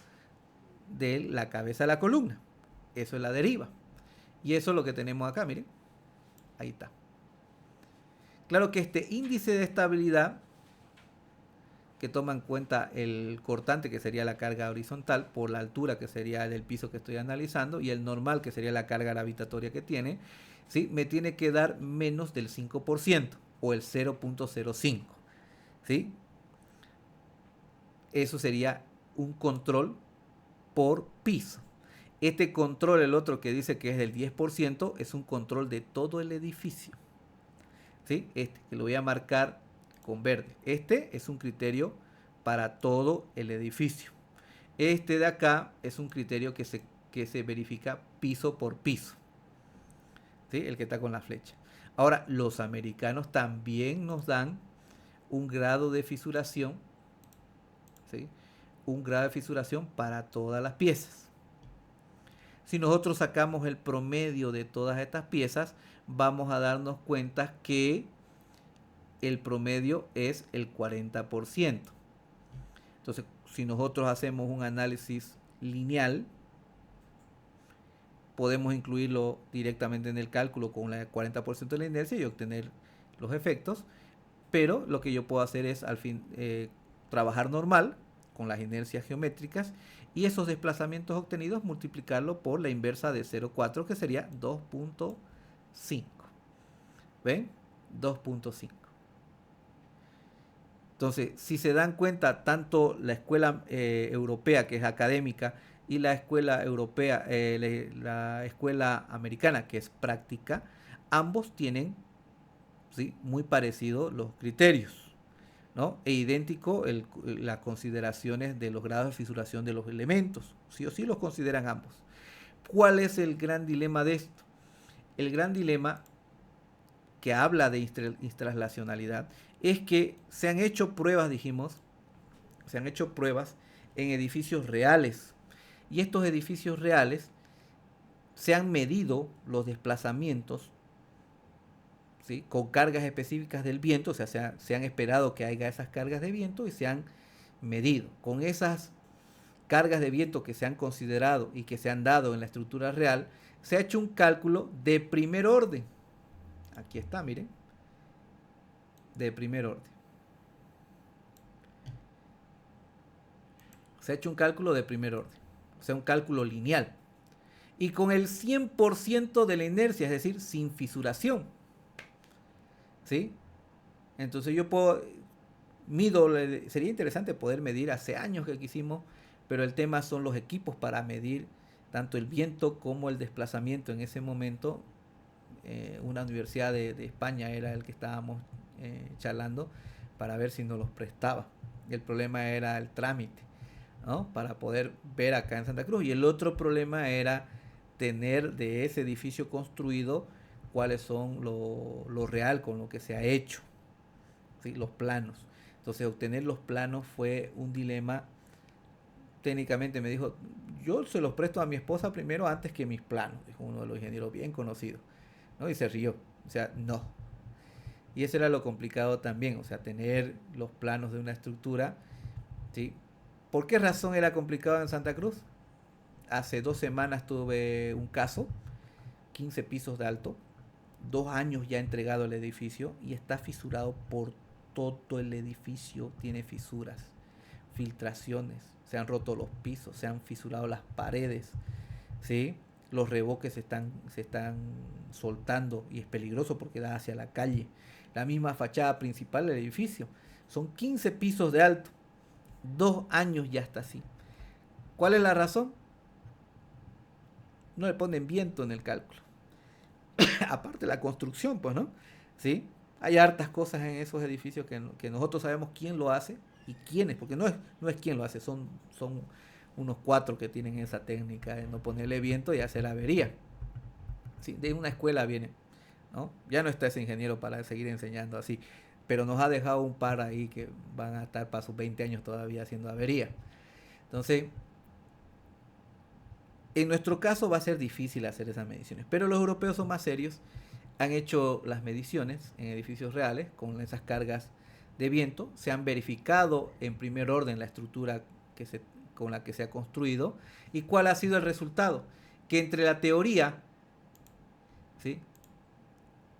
de la cabeza de la columna. Eso es la deriva. Y eso es lo que tenemos acá, miren. Ahí está. Claro que este índice de estabilidad, que toma en cuenta el cortante, que sería la carga horizontal, por la altura, que sería el piso que estoy analizando, y el normal, que sería la carga gravitatoria que tiene, ¿sí?, me tiene que dar menos del 5% o el 0.05. ¿Sí? Eso sería un control por piso. Este control, el otro que dice que es del 10%, es un control de todo el edificio. ¿Sí? Este, que lo voy a marcar con verde. Este es un criterio para todo el edificio. Este de acá es un criterio que se verifica piso por piso. ¿Sí? El que está con la flecha. Ahora, los americanos también nos dan un grado de fisuración, ¿sí?, un grado de fisuración para todas las piezas. Si nosotros sacamos el promedio de todas estas piezas, vamos a darnos cuenta que el promedio es el 40%. Entonces, si nosotros hacemos un análisis lineal, podemos incluirlo directamente en el cálculo con el 40% de la inercia y obtener los efectos. Pero lo que yo puedo hacer es trabajar normal con las inercias geométricas y esos desplazamientos obtenidos multiplicarlo por la inversa de 0,4, que sería 2.5. ¿Ven? 2.5. Entonces, si se dan cuenta, tanto la escuela europea, que es académica, y la escuela europea, la escuela americana, que es práctica, ambos tienen, ¿sí?, muy parecidos los criterios, ¿no? E idéntico las consideraciones de los grados de fisuración de los elementos. Sí o sí los consideran ambos. ¿Cuál es el gran dilema de esto? El gran dilema que habla de translacionalidad es que se han hecho pruebas, dijimos, se han hecho pruebas en edificios reales. Y estos edificios reales se han medido los desplazamientos, ¿sí?, con cargas específicas del viento, o sea, se han esperado que haya esas cargas de viento y se han medido. Con esas cargas de viento que se han considerado y que se han dado en la estructura real, se ha hecho un cálculo de primer orden. Aquí está, miren, de primer orden. Se ha hecho un cálculo de primer orden, o sea, un cálculo lineal. Y con el 100% de la inercia, es decir, sin fisuración. ¿Sí? Entonces yo sería interesante poder medir, hace años que quisimos, pero el tema son los equipos para medir tanto el viento como el desplazamiento en ese momento. Una universidad de España era el que estábamos charlando para ver si nos los prestaba. El problema era el trámite, ¿no?, para poder ver acá en Santa Cruz. Y el otro problema era tener de ese edificio construido cuáles son lo real con lo que se ha hecho, ¿sí?, los planos. Entonces obtener los planos fue un dilema. Técnicamente me dijo, yo se los presto a mi esposa primero antes que mis planos, dijo uno de los ingenieros bien conocidos, ¿no? Y se rió, o sea, no. Y eso era lo complicado también, o sea, tener los planos de una estructura, ¿sí? ¿Por qué razón era complicado en Santa Cruz? Hace 2 semanas tuve un caso, 15 pisos de alto, 2 años ya entregado el edificio y está fisurado por todo el edificio, tiene fisuras, filtraciones, se han roto los pisos, se han fisurado las paredes, ¿sí? Los revoques se están soltando y es peligroso porque da hacia la calle. La misma fachada principal del edificio, son 15 pisos de alto, 2 años ya está así. ¿Cuál es la razón? No le ponen viento en el cálculo. Aparte la construcción, pues, ¿no? ¿Sí? Hay hartas cosas en esos edificios que nosotros sabemos quién lo hace y quiénes, porque no es quién lo hace, son unos 4 que tienen esa técnica de no ponerle viento y hacer avería. ¿Sí? De una escuela viene, ¿no? Ya no está ese ingeniero para seguir enseñando así, pero nos ha dejado un par ahí que van a estar para sus 20 años todavía haciendo avería. Entonces, en nuestro caso va a ser difícil hacer esas mediciones, pero los europeos son más serios, han hecho las mediciones en edificios reales con esas cargas de viento, se han verificado en primer orden la estructura con la que se ha construido y cuál ha sido el resultado, que entre la teoría, ¿sí?,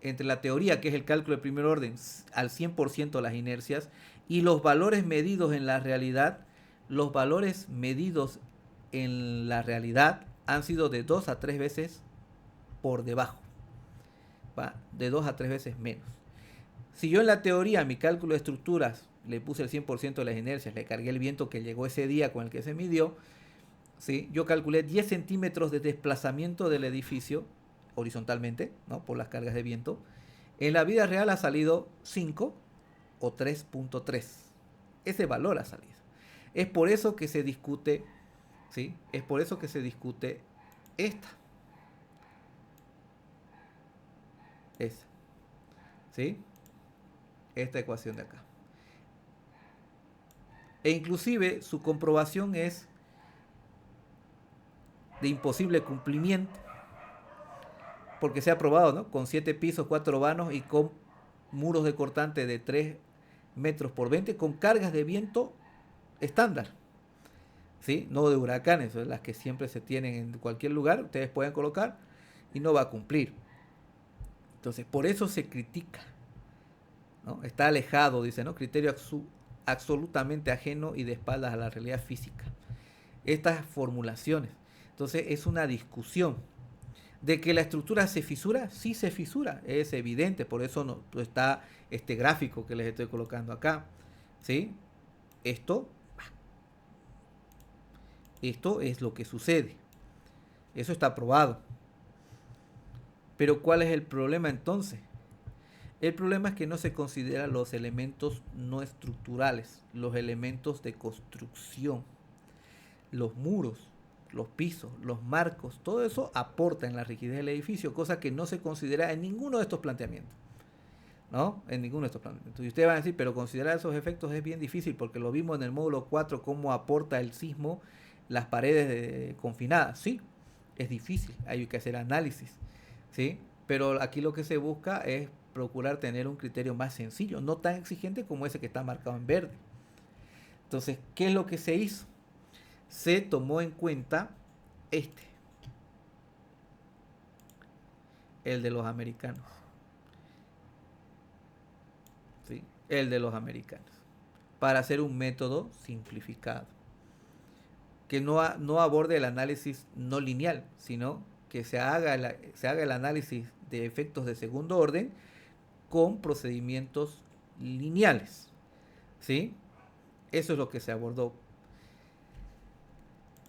entre la teoría, que es el cálculo de primer orden, al 100% las inercias, y los valores medidos en la realidad, los valores medidos en la realidad han sido de 2 a 3 veces por debajo, ¿va?, de 2 a 3 veces menos. Si yo en la teoría, mi cálculo de estructuras, le puse el 100% de las inercias, le cargué el viento que llegó ese día con el que se midió, ¿sí?, yo calculé 10 centímetros de desplazamiento del edificio horizontalmente, ¿no?, por las cargas de viento. En la vida real ha salido 5 o 3.3. Ese valor ha salido. Es por eso que se discute, ¿sí?, es por eso que se discute esta. Esa. ¿Sí? Esta ecuación de acá. E inclusive su comprobación es de imposible cumplimiento, porque se ha probado, ¿no?, con 7 pisos, 4 vanos y con muros de cortante de 3 metros por 20 con cargas de viento estándar, ¿sí?, no de huracanes, las que siempre se tienen en cualquier lugar, ustedes pueden colocar y no va a cumplir. Entonces, por eso se critica, ¿no? Está alejado, dice, ¿no?, criterio absolutamente ajeno y de espaldas a la realidad física. Estas formulaciones. Entonces, es una discusión. ¿De que la estructura se fisura? Sí se fisura, es evidente, por eso no está este gráfico que les estoy colocando acá, ¿sí? Esto es lo que sucede, eso está probado. Pero ¿cuál es el problema entonces? El problema es que no se consideran los elementos no estructurales, los elementos de construcción, los muros, los pisos, los marcos, todo eso aporta en la rigidez del edificio, cosa que no se considera en ninguno de estos planteamientos, ¿no? En ninguno de estos planteamientos. Y ustedes van a decir, pero considerar esos efectos es bien difícil porque lo vimos en el módulo 4, cómo aporta el sismo las paredes confinadas. Sí, es difícil, hay que hacer análisis, ¿sí? Pero aquí lo que se busca es procurar tener un criterio más sencillo, no tan exigente como ese que está marcado en verde. Entonces, ¿qué es lo que se hizo? Se tomó en cuenta este, el de los americanos, ¿sí? El de los americanos, para hacer un método simplificado, que no aborde el análisis no lineal, sino que se haga el análisis de efectos de segundo orden con procedimientos lineales, ¿sí? Eso es lo que se abordó.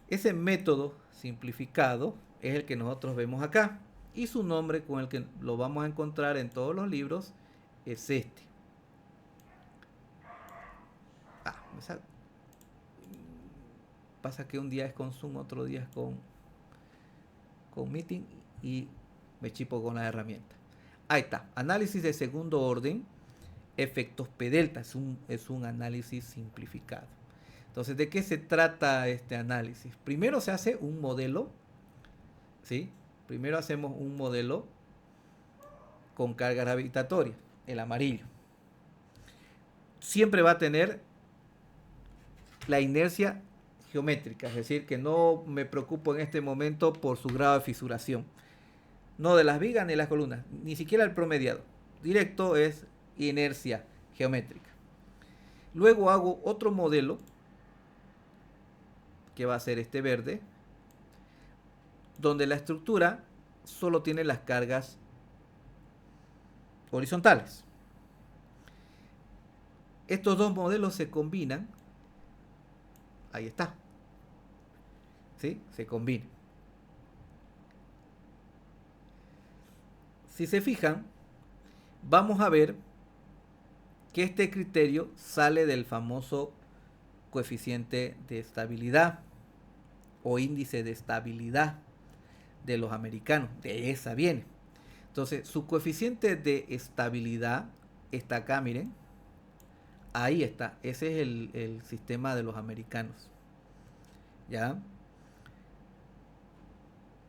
Ese método simplificado es el que nosotros vemos acá, y su nombre, con el que lo vamos a encontrar en todos los libros, es este. Pasa que un día es con Zoom, otro día es con Meeting, y me chipo con la herramienta. Ahí está, análisis de segundo orden, efectos P delta, es un análisis simplificado. Entonces, ¿de qué se trata este análisis? Primero se hace un modelo, ¿sí? Primero hacemos un modelo con carga gravitatoria, el amarillo. Siempre va a tener la inercia geométrica, es decir, que no me preocupo en este momento por su grado de fisuración. No de las vigas ni de las columnas, ni siquiera el promediado. Directo es inercia geométrica. Luego hago otro modelo, que va a ser este verde, donde la estructura solo tiene las cargas horizontales. Estos dos modelos se combinan. Ahí está. ¿Sí? Se combinan. Si se fijan, vamos a ver que este criterio sale del famoso coeficiente de estabilidad o índice de estabilidad de los americanos. De esa viene. Entonces, su coeficiente de estabilidad está acá, miren. Ahí está. Ese es el sistema de los americanos. ¿Ya?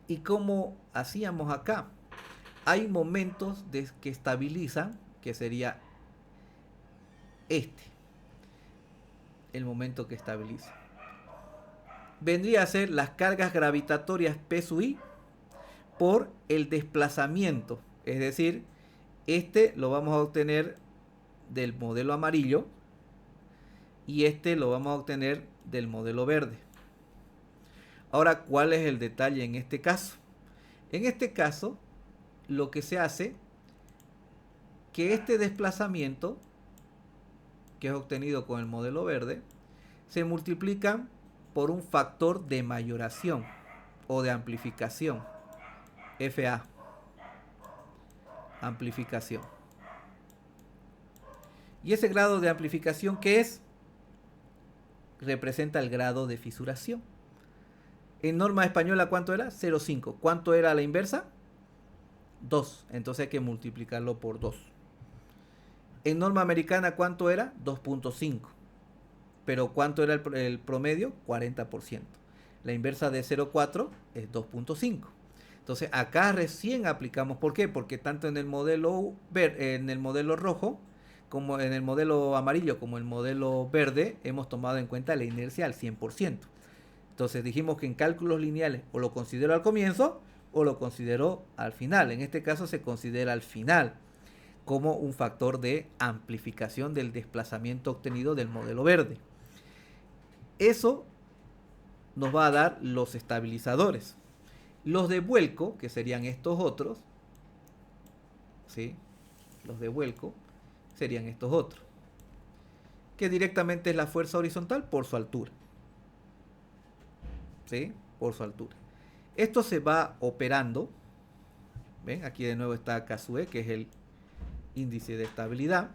¿Y cómo hacíamos acá? Hay momentos que estabilizan, que sería este, el momento que estabiliza. Vendría a ser las cargas gravitatorias P sub I por el desplazamiento. Es decir, este lo vamos a obtener del modelo amarillo y este lo vamos a obtener del modelo verde. Ahora, ¿cuál es el detalle en este caso? En este caso, lo que se hace, que este desplazamiento que es obtenido con el modelo verde, se multiplican por un factor de mayoración o de amplificación, FA, amplificación. Y ese grado de amplificación, ¿qué es? Representa el grado de fisuración. En norma española, ¿cuánto era? 0,5. ¿Cuánto era la inversa? 2. Entonces hay que multiplicarlo por 2. En norma americana, ¿cuánto era? 2,5. Pero ¿cuánto era el promedio? 40%. La inversa de 0,4 es 2,5. Entonces acá recién aplicamos. ¿Por qué? Porque tanto en el modelo rojo, como en el modelo amarillo, como en el modelo verde, hemos tomado en cuenta la inercia al 100%. Entonces dijimos que en cálculos lineales o lo considero al comienzo o lo considero al final. En este caso se considera al final como un factor de amplificación del desplazamiento obtenido del modelo verde. Eso nos va a dar los estabilizadores. Los de vuelco, que serían estos otros, ¿sí? Los de vuelco serían estos otros, que directamente es la fuerza horizontal por su altura, ¿sí? Por su altura. Esto se va operando. ¿Ven? Aquí de nuevo está K sub E, que es el índice de estabilidad.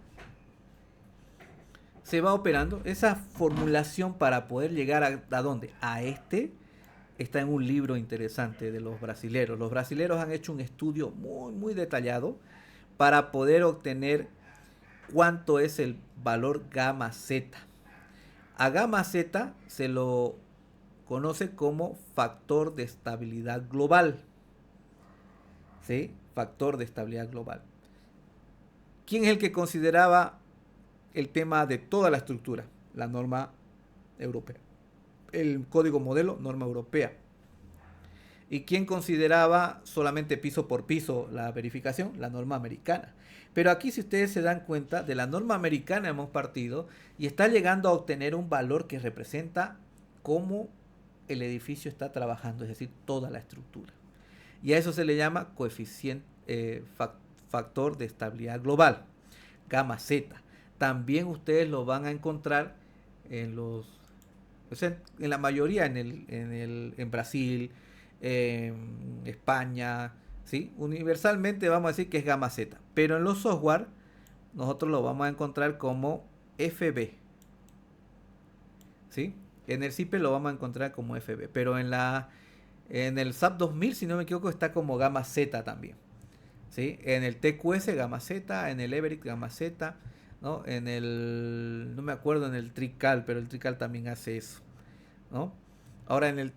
Se va operando. Esa formulación para poder llegar ¿a dónde? A este, está en un libro interesante de los brasileros. Los brasileros han hecho un estudio muy detallado para poder obtener cuánto es el valor gamma Z. A gamma Z se lo conoce como factor de estabilidad global. ¿Sí? Factor de estabilidad global. ¿Quién es el que consideraba el tema de toda la estructura? La norma europea. El código modelo, norma europea. ¿Y quién consideraba solamente piso por piso la verificación? La norma americana. Pero aquí, si ustedes se dan cuenta, de la norma americana hemos partido y está llegando a obtener un valor que representa cómo el edificio está trabajando, es decir, toda la estructura. Y a eso se le llama coeficiente, factor de estabilidad global, gamma Z. También ustedes lo van a encontrar en los, o sea, en la mayoría, en Brasil, en España, ¿sí? Universalmente vamos a decir que es gamma Z, pero en los software nosotros lo vamos a encontrar como FB, ¿sí? En el CIPE lo vamos a encontrar como FB, pero en el SAP 2000, si no me equivoco, está como gamma Z también, ¿sí? En el TQS gamma Z, en el Everett gamma Z, ¿no? No me acuerdo en el TRICAL, pero el TRICAL también hace eso, ¿no? Ahora en el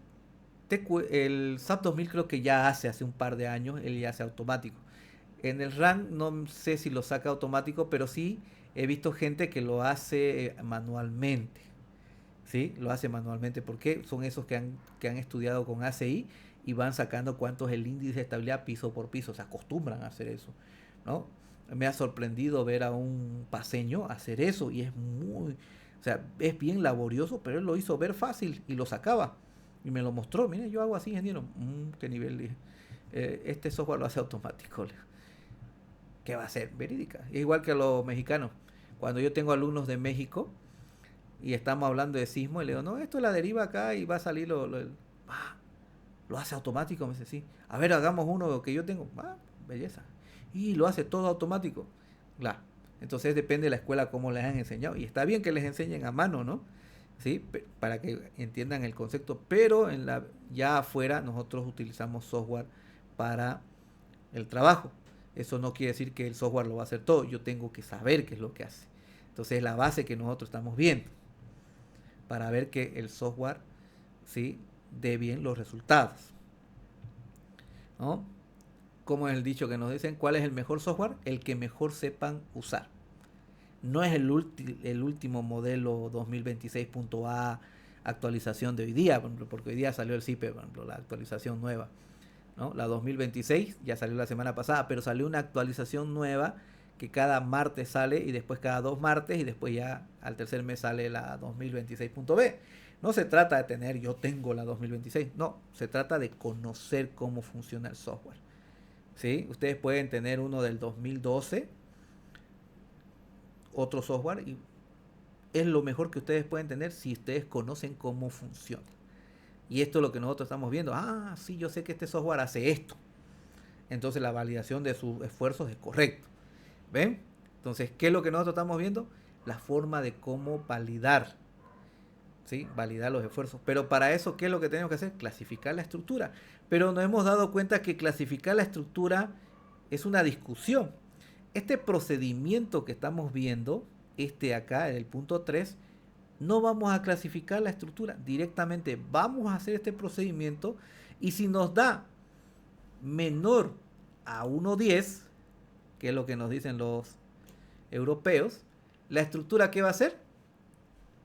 SAP 2000 creo que ya hace un par de años, él ya hace automático. En el RAN no sé si lo saca automático, pero sí he visto gente que lo hace manualmente. ¿Sí? Lo hace manualmente porque son esos que han estudiado con ACI y van sacando cuánto es el índice de estabilidad piso por piso. Se acostumbran a hacer eso, ¿no? Me ha sorprendido ver a un paseño hacer eso y o sea, es bien laborioso, pero él lo hizo ver fácil y lo sacaba. Y me lo mostró. Mire, yo hago así, ingeniero. ¿Qué nivel? Dije. Este software lo hace automático. ¿Qué va a hacer? Verídica. Es igual que los mexicanos. Cuando yo tengo alumnos de México y estamos hablando de sismo, y le digo, no, esto es la deriva acá y va a salir lo hace automático. Me dice, sí. A ver, hagamos uno que yo tengo. Belleza. Y lo hace todo automático. Claro. Entonces depende de la escuela cómo les han enseñado. Y está bien que les enseñen a mano, ¿no? ¿Sí? Para que entiendan el concepto. Pero ya afuera nosotros utilizamos software para el trabajo. Eso no quiere decir que el software lo va a hacer todo. Yo tengo que saber qué es lo que hace. Entonces es la base que nosotros estamos viendo para ver que el software, ¿sí?, dé bien los resultados, ¿no? Como es el dicho que nos dicen, ¿cuál es el mejor software? El que mejor sepan usar. No es el último modelo 2026.A actualización de hoy día, por ejemplo, porque hoy día salió el CIPE, por ejemplo, la actualización nueva, ¿no? La 2026 ya salió la semana pasada, pero salió una actualización nueva que cada martes sale y después cada 2 martes y después ya al tercer mes sale la 2026.b. No se trata de tener, yo tengo la 2026, no, se trata de conocer cómo funciona el software, ¿sí? Ustedes pueden tener uno del 2012, otro software, y es lo mejor que ustedes pueden tener si ustedes conocen cómo funciona. Y esto es lo que nosotros estamos viendo. Sí, yo sé que este software hace esto. Entonces la validación de sus esfuerzos es correcto. ¿Ven? Entonces, ¿qué es lo que nosotros estamos viendo? La forma de cómo validar. ¿Sí? Validar los esfuerzos. Pero para eso, ¿qué es lo que tenemos que hacer? Clasificar la estructura. Pero nos hemos dado cuenta que clasificar la estructura es una discusión. Este procedimiento que estamos viendo, acá, en el punto 3, no vamos a clasificar la estructura directamente. Vamos a hacer este procedimiento y si nos da menor a 1.10, que es lo que nos dicen los europeos, la estructura, ¿qué va a ser?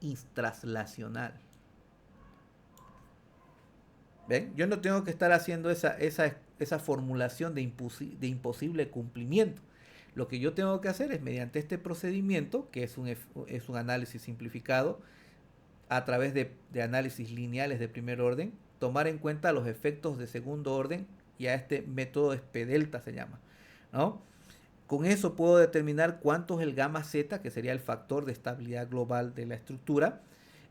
Intraslacional. ¿Ven? Yo no tengo que estar haciendo esa formulación de imposible cumplimiento. Lo que yo tengo que hacer es, mediante este procedimiento, que es un análisis simplificado, a través de análisis lineales de primer orden, tomar en cuenta los efectos de segundo orden, y a este método SPDelta se llama, ¿no? Con eso puedo determinar cuánto es el gamma Z, que sería el factor de estabilidad global de la estructura,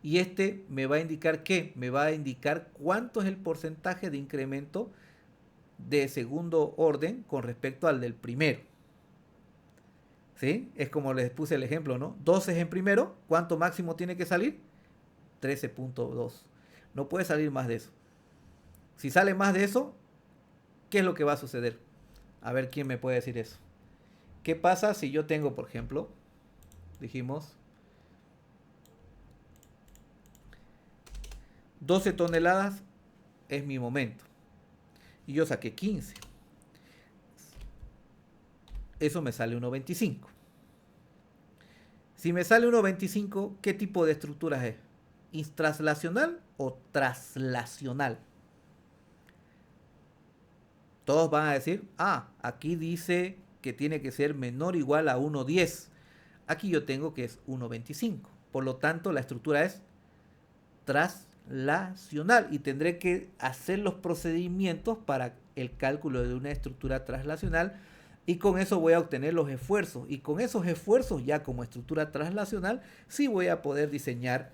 y este me va a indicar ¿qué? Me va a indicar cuánto es el porcentaje de incremento de segundo orden con respecto al del primero. ¿Sí? Es como les puse el ejemplo, ¿no? 12 en primero, ¿cuánto máximo tiene que salir? 13.2. No puede salir más de eso. Si sale más de eso, ¿qué es lo que va a suceder? A ver quién me puede decir eso. ¿Qué pasa si yo tengo, por ejemplo, dijimos, 12 toneladas es mi momento. Y yo saqué 15. Eso me sale 1.25. Si me sale 1.25, ¿qué tipo de estructura es? ¿Intraslacional o traslacional? Todos van a decir, aquí dice que tiene que ser menor o igual a 1.10. Aquí yo tengo que es 1.25. Por lo tanto, la estructura es traslacional y tendré que hacer los procedimientos para el cálculo de una estructura traslacional y con eso voy a obtener los esfuerzos y con esos esfuerzos ya como estructura traslacional sí voy a poder diseñar,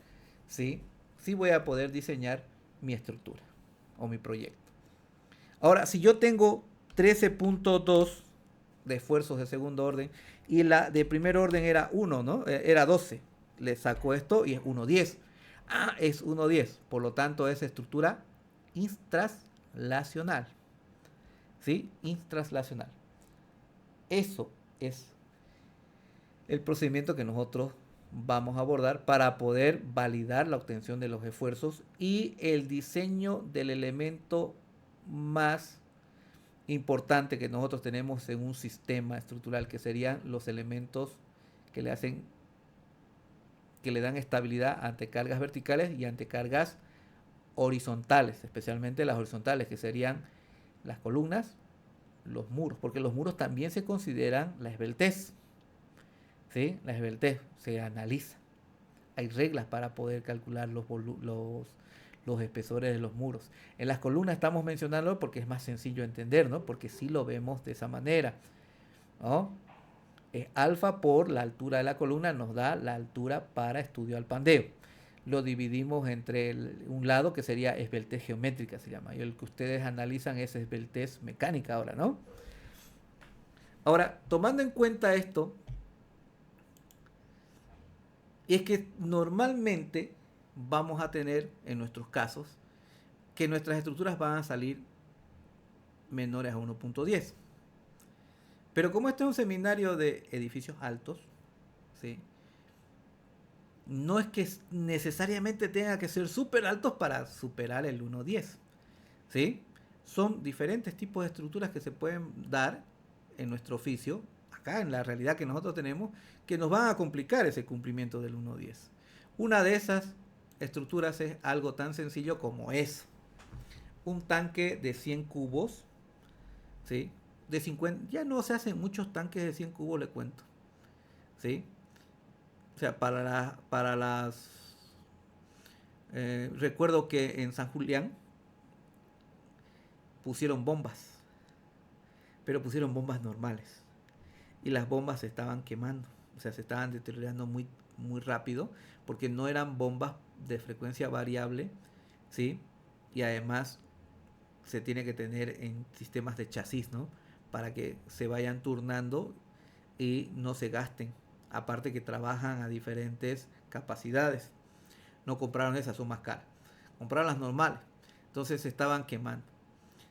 sí voy a poder diseñar mi estructura o mi proyecto. Ahora, si yo tengo 13.2 de esfuerzos de segundo orden y la de primer orden era 1, ¿no? Era 12. Le saco esto y es 1.10. Es 1.10. Por lo tanto, es estructura intraslacional. ¿Sí? Intraslacional. Eso es el procedimiento que nosotros vamos a abordar para poder validar la obtención de los esfuerzos y el diseño del elemento más importante que nosotros tenemos en un sistema estructural, que serían los elementos que le dan estabilidad ante cargas verticales y ante cargas horizontales, especialmente las horizontales, que serían las columnas, los muros, porque los muros también se consideran la esbeltez. ¿Sí? La esbeltez se analiza. Hay reglas para poder calcular los espesores de los muros. En las columnas estamos mencionando porque es más sencillo entender, ¿no? Porque sí lo vemos de esa manera, ¿no? Alfa por la altura de la columna nos da la altura para estudio al pandeo. Lo dividimos entre un lado que sería esbeltez geométrica, se llama, y el que ustedes analizan es esbeltez mecánica ahora, ¿no? Ahora, tomando en cuenta esto, es que normalmente vamos a tener, en nuestros casos, que nuestras estructuras van a salir menores a 1.10. Pero como este es un seminario de edificios altos, ¿sí? No es que necesariamente tenga que ser súper altos para superar el 1.10. ¿Sí? Son diferentes tipos de estructuras que se pueden dar en nuestro oficio, acá en la realidad que nosotros tenemos, que nos van a complicar ese cumplimiento del 1.10. Una de esas estructuras es algo tan sencillo como es un tanque de 100 cubos, ¿sí? De 50, ya no se hacen muchos tanques de 100 cubos, le cuento, ¿sí? O sea, para las recuerdo que en San Julián pusieron bombas, pero pusieron bombas normales y las bombas se estaban quemando, o sea, se estaban deteriorando muy, muy rápido porque no eran bombas de frecuencia variable, ¿sí? Y además se tiene que tener en sistemas de chasis, ¿no? Para que se vayan turnando y no se gasten. Aparte que trabajan a diferentes capacidades. No compraron esas, son más caras. Compraron las normales. Entonces se estaban quemando.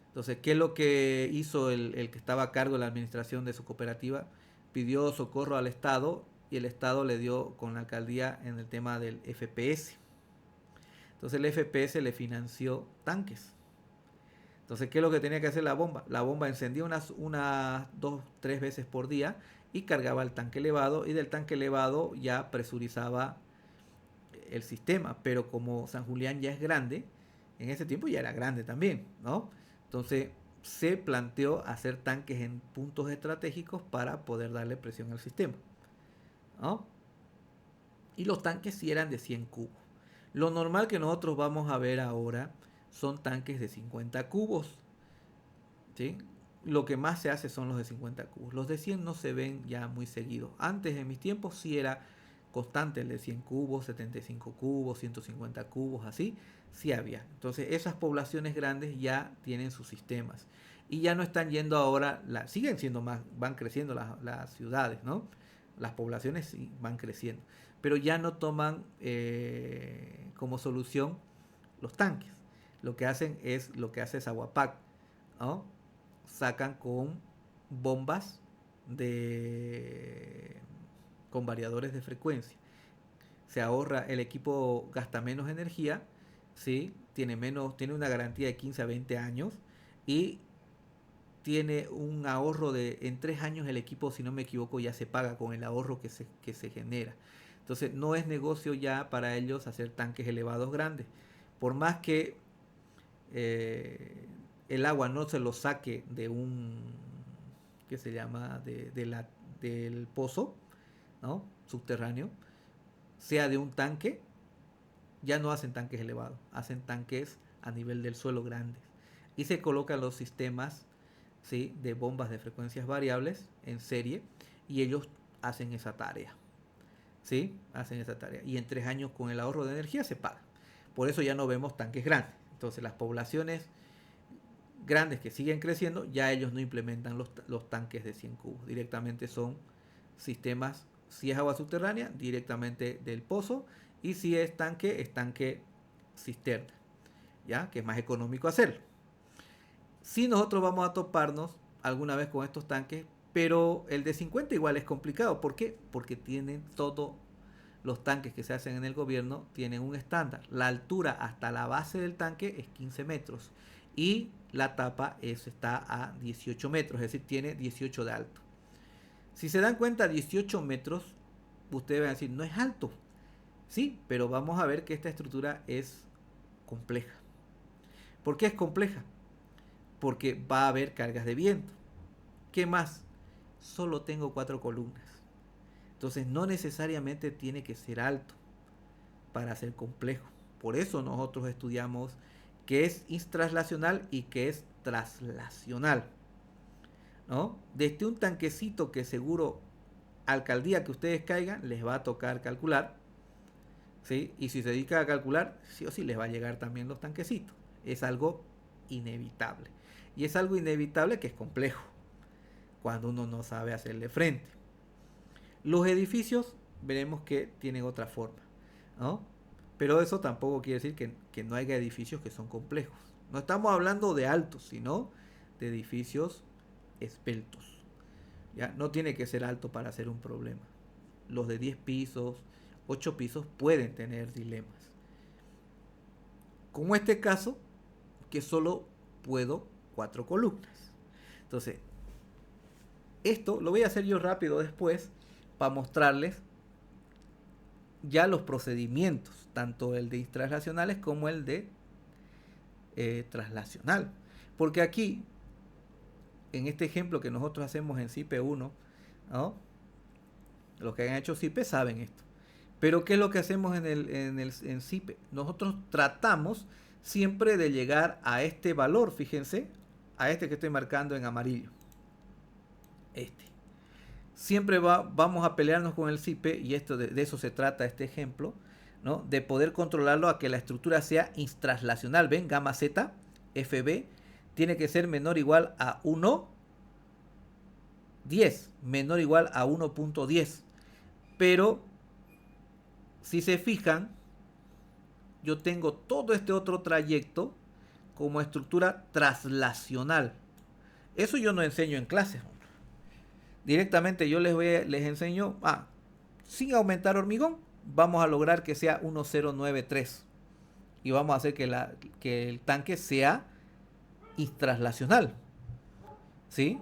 Entonces, ¿qué es lo que hizo el que estaba a cargo de la administración de su cooperativa? Pidió socorro al Estado y el Estado le dio con la alcaldía en el tema del FPS. Entonces el FPS le financió tanques. Entonces, ¿qué es lo que tenía que hacer la bomba? La bomba encendía unas 2-3 veces por día y cargaba el tanque elevado y del tanque elevado ya presurizaba el sistema. Pero como San Julián ya es grande, en ese tiempo ya era grande también, ¿no? Entonces se planteó hacer tanques en puntos estratégicos para poder darle presión al sistema, ¿no? Y los tanques sí eran de 100 cubos. Lo normal que nosotros vamos a ver ahora son tanques de 50 cubos, ¿sí? Lo que más se hace son los de 50 cubos. Los de 100 no se ven ya muy seguidos. Antes, en mis tiempos, sí era constante el de 100 cubos, 75 cubos, 150 cubos, así, sí había. Entonces, esas poblaciones grandes ya tienen sus sistemas. Y ya no están yendo ahora, siguen siendo más, van creciendo las ciudades, ¿no? Las poblaciones sí van creciendo. Pero ya no toman como solución los tanques. Lo que hacen es lo que hace Saguapac, ¿no? Sacan con bombas con variadores de frecuencia. Se ahorra, el equipo gasta menos energía ¿sí? Tiene una garantía de 15 a 20 años y tiene un ahorro en 3 años el equipo, si no me equivoco, ya se paga con el ahorro que se genera. Entonces no es negocio ya para ellos hacer tanques elevados grandes. Por más que el agua no se lo saque de un, ¿qué se llama? Del pozo, ¿no? Subterráneo, sea de un tanque, ya no hacen tanques elevados, hacen tanques a nivel del suelo grandes. Y se colocan los sistemas, ¿sí?, de bombas de frecuencias variables en serie y ellos hacen esa tarea. ¿Sí? Hacen esa tarea. Y en 3 años con el ahorro de energía se paga. Por eso ya no vemos tanques grandes. Entonces las poblaciones grandes que siguen creciendo, ya ellos no implementan los tanques de 100 cubos. Directamente son sistemas, si es agua subterránea, directamente del pozo. Y si es tanque cisterna, ¿ya? Que es más económico hacerlo. Si nosotros vamos a toparnos alguna vez con estos tanques, pero el de 50 igual es complicado. ¿Por qué? Porque tienen todos los tanques que se hacen en el gobierno, tienen un estándar. La altura hasta la base del tanque es 15 metros y la tapa está a 18 metros, es decir, tiene 18 de alto. Si se dan cuenta, 18 metros, ustedes van a decir, no es alto. Sí, pero vamos a ver que esta estructura es compleja. ¿Por qué es compleja? Porque va a haber cargas de viento. ¿Qué más? Solo tengo 4 columnas. Entonces no necesariamente tiene que ser alto para ser complejo. Por eso nosotros estudiamos qué es intraslacional y qué es traslacional, ¿no? Desde un tanquecito que seguro alcaldía que ustedes caigan les va a tocar calcular, ¿sí? Y si se dedica a calcular, sí o sí les va a llegar también los tanquecitos. Es algo inevitable. Y es algo inevitable que es complejo cuando uno no sabe hacerle frente. Los edificios veremos que tienen otra forma, ¿no? Pero eso tampoco quiere decir que no haya edificios que son complejos. No estamos hablando de altos, sino de edificios esbeltos. ¿Ya? No tiene que ser alto para ser un problema. Los de 10 pisos, 8 pisos pueden tener dilemas. Como este caso, que solo puedo 4 columnas. Entonces, esto lo voy a hacer yo rápido después para mostrarles ya los procedimientos, tanto el de intraslacionales como el de traslacional. Porque aquí, en este ejemplo que nosotros hacemos en CIPE 1, ¿no? Los que han hecho CIPE saben esto. Pero ¿qué es lo que hacemos en CIPE? Nosotros tratamos siempre de llegar a este valor, fíjense, a este que estoy marcando en amarillo. Siempre vamos a pelearnos con el CIPE, y de eso se trata este ejemplo, ¿no? De poder controlarlo a que la estructura sea intraslacional. ¿Ven? Gamma Z, FB, tiene que ser menor o igual a 1,10, menor o igual a 1,10. Pero, si se fijan, yo tengo todo este otro trayecto como estructura traslacional. Eso yo no enseño en clases. Directamente yo les enseño, sin aumentar hormigón, vamos a lograr que sea 1,093. Y vamos a hacer que el tanque sea intraslacional. ¿Sí?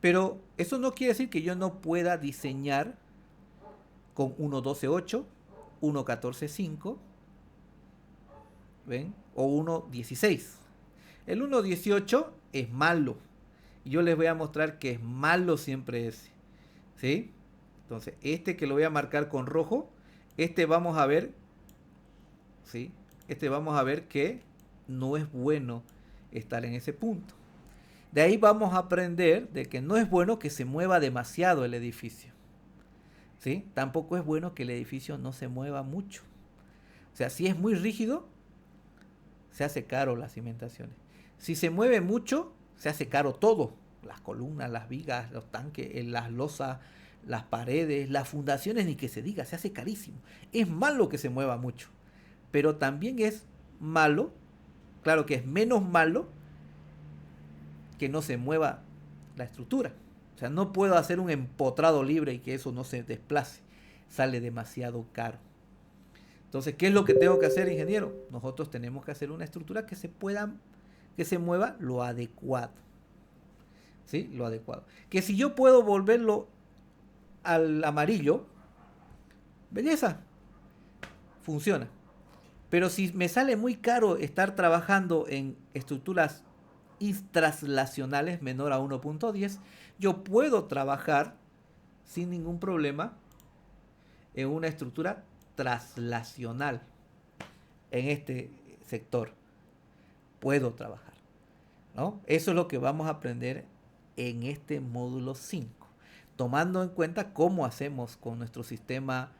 Pero eso no quiere decir que yo no pueda diseñar con 1,12,8, 1,14,5, ¿ven? O 1,16. El 1,18 es malo. Y yo les voy a mostrar que es malo siempre ese. ¿Sí? Entonces, este que lo voy a marcar con rojo, vamos a ver, ¿sí? Vamos a ver que no es bueno estar en ese punto. De ahí vamos a aprender de que no es bueno que se mueva demasiado el edificio. ¿Sí? Tampoco es bueno que el edificio no se mueva mucho. O sea, si es muy rígido, se hace caro las cimentaciones. Si se mueve mucho, se hace caro todo. Las columnas, las vigas, los tanques, las losas, las paredes, las fundaciones, ni que se diga, se hace carísimo. Es malo que se mueva mucho. Pero también es malo, claro que es menos malo que no se mueva la estructura. O sea, no puedo hacer un empotrado libre y que eso no se desplace. Sale demasiado caro. Entonces, ¿qué es lo que tengo que hacer, ingeniero? Nosotros tenemos que hacer una estructura que se mueva lo adecuado. ¿Sí? Lo adecuado. Que si yo puedo volverlo al amarillo, belleza, funciona. Pero si me sale muy caro estar trabajando en estructuras translacionales menor a 1.10, yo puedo trabajar sin ningún problema en una estructura translacional en este sector. Puedo trabajar, ¿no? Eso es lo que vamos a aprender en este módulo 5, tomando en cuenta cómo hacemos con nuestro sistema,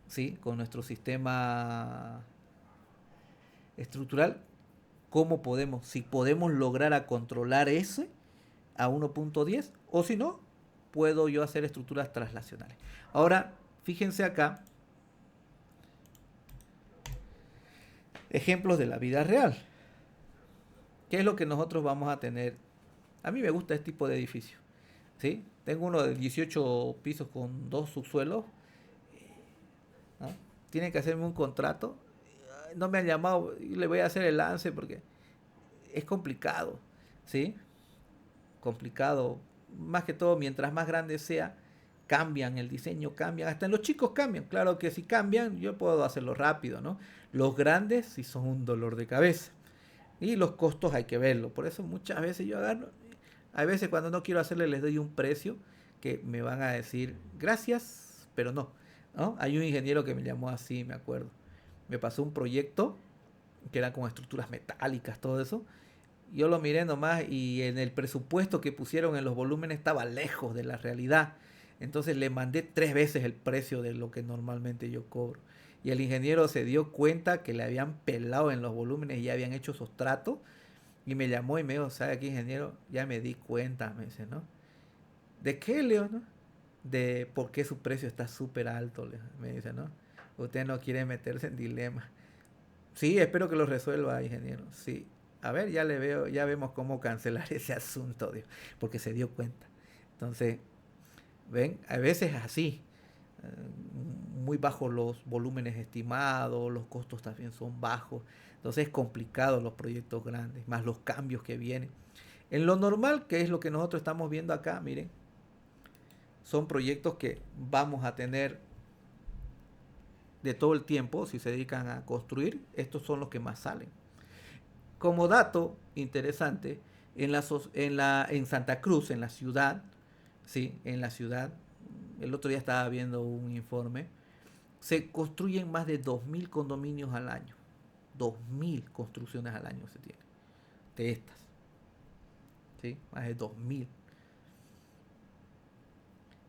¿sí? Con nuestro sistema estructural, cómo podemos, si podemos lograr a controlar ese a 1.10 o si no, puedo yo hacer estructuras translacionales. Ahora, fíjense acá, ejemplos de la vida real. ¿Qué es lo que nosotros vamos a tener? A mí me gusta este tipo de edificio, ¿sí? Tengo uno de 18 pisos con 2 subsuelos, ¿no? Tienen que hacerme un contrato. No me han llamado y le voy a hacer el lance porque es complicado, ¿sí? Complicado. Más que todo, mientras más grande sea, cambian el diseño, cambian. Hasta en los chicos cambian. Claro que si cambian, yo puedo hacerlo rápido, ¿no? Los grandes sí son un dolor de cabeza. Y los costos hay que verlo. Por eso muchas veces yo agarro. A veces cuando no quiero hacerle les doy un precio que me van a decir gracias, pero no, ¿no? Hay un ingeniero que me llamó así, me acuerdo. Me pasó un proyecto que era con estructuras metálicas, todo eso. Yo lo miré nomás y en el presupuesto que pusieron en los volúmenes estaba lejos de la realidad. Entonces le mandé 3 veces el precio de lo que normalmente yo cobro. Y el ingeniero se dio cuenta que le habían pelado en los volúmenes y ya habían hecho esos tratos. Y me llamó y me dijo, ¿sabe qué, ingeniero? Ya me di cuenta, me dice, ¿no? ¿De qué, Leo, no? De por qué su precio está súper alto, me dice, ¿no? Usted no quiere meterse en dilema. Sí, espero que lo resuelva, ingeniero. Sí. A ver, ya le veo, ya vemos cómo cancelar ese asunto, Dios, porque se dio cuenta. Entonces, ven, a veces así, muy bajos los volúmenes estimados, los costos también son bajos. Entonces es complicado los proyectos grandes, más los cambios que vienen. En lo normal, que es lo que nosotros estamos viendo acá, miren, son proyectos que vamos a tener de todo el tiempo, si se dedican a construir, estos son los que más salen. Como dato interesante, en Santa Cruz, en la ciudad, sí, en la ciudad, el otro día estaba viendo un informe, se construyen más de 2.000 condominios al año. 2.000 construcciones al año se tiene de estas, ¿sí? Más de 2.000.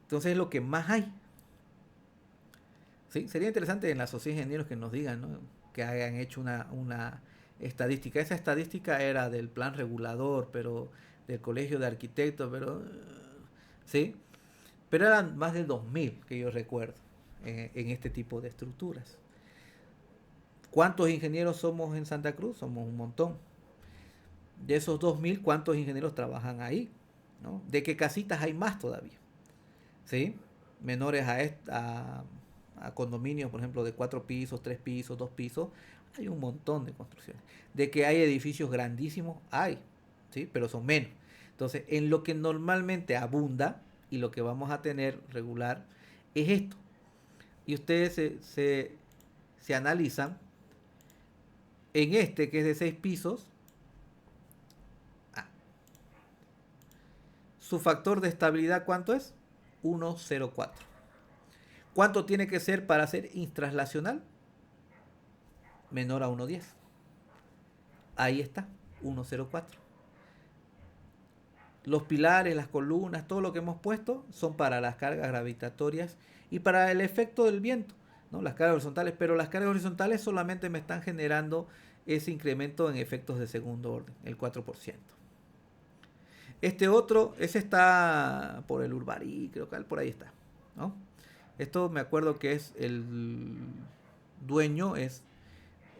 Entonces es lo que más hay. ¿Sí? Sería interesante en la sociedad de ingenieros que nos digan, ¿no? Que hayan hecho una estadística. Esa estadística era del plan regulador, pero del colegio de arquitectos, pero ¿sí? Pero eran más de 2.000 que yo recuerdo en este tipo de estructuras. ¿Cuántos ingenieros somos en Santa Cruz? Somos un montón. De esos 2.000, ¿cuántos ingenieros trabajan ahí? ¿No? ¿De qué casitas hay más todavía? ¿Sí? Menores a condominios, por ejemplo, de 4 pisos, 3 pisos, 2 pisos, hay un montón de construcciones. De que hay edificios grandísimos, hay, ¿sí? Pero son menos. Entonces, en lo que normalmente abunda y lo que vamos a tener regular es esto. Y ustedes se analizan en este que es de 6 pisos, ah, su factor de estabilidad, ¿cuánto es? 1,04. ¿Cuánto tiene que ser para ser intraslacional? Menor a 1,10. Ahí está, 1,04. Los pilares, las columnas, todo lo que hemos puesto son para las cargas gravitatorias y para el efecto del viento, ¿no? Las cargas horizontales, pero las cargas horizontales solamente me están generando ese incremento en efectos de segundo orden, el 4%. Este otro, ese está por el Urbarí, creo que por ahí está, ¿no? Esto me acuerdo que es el dueño, es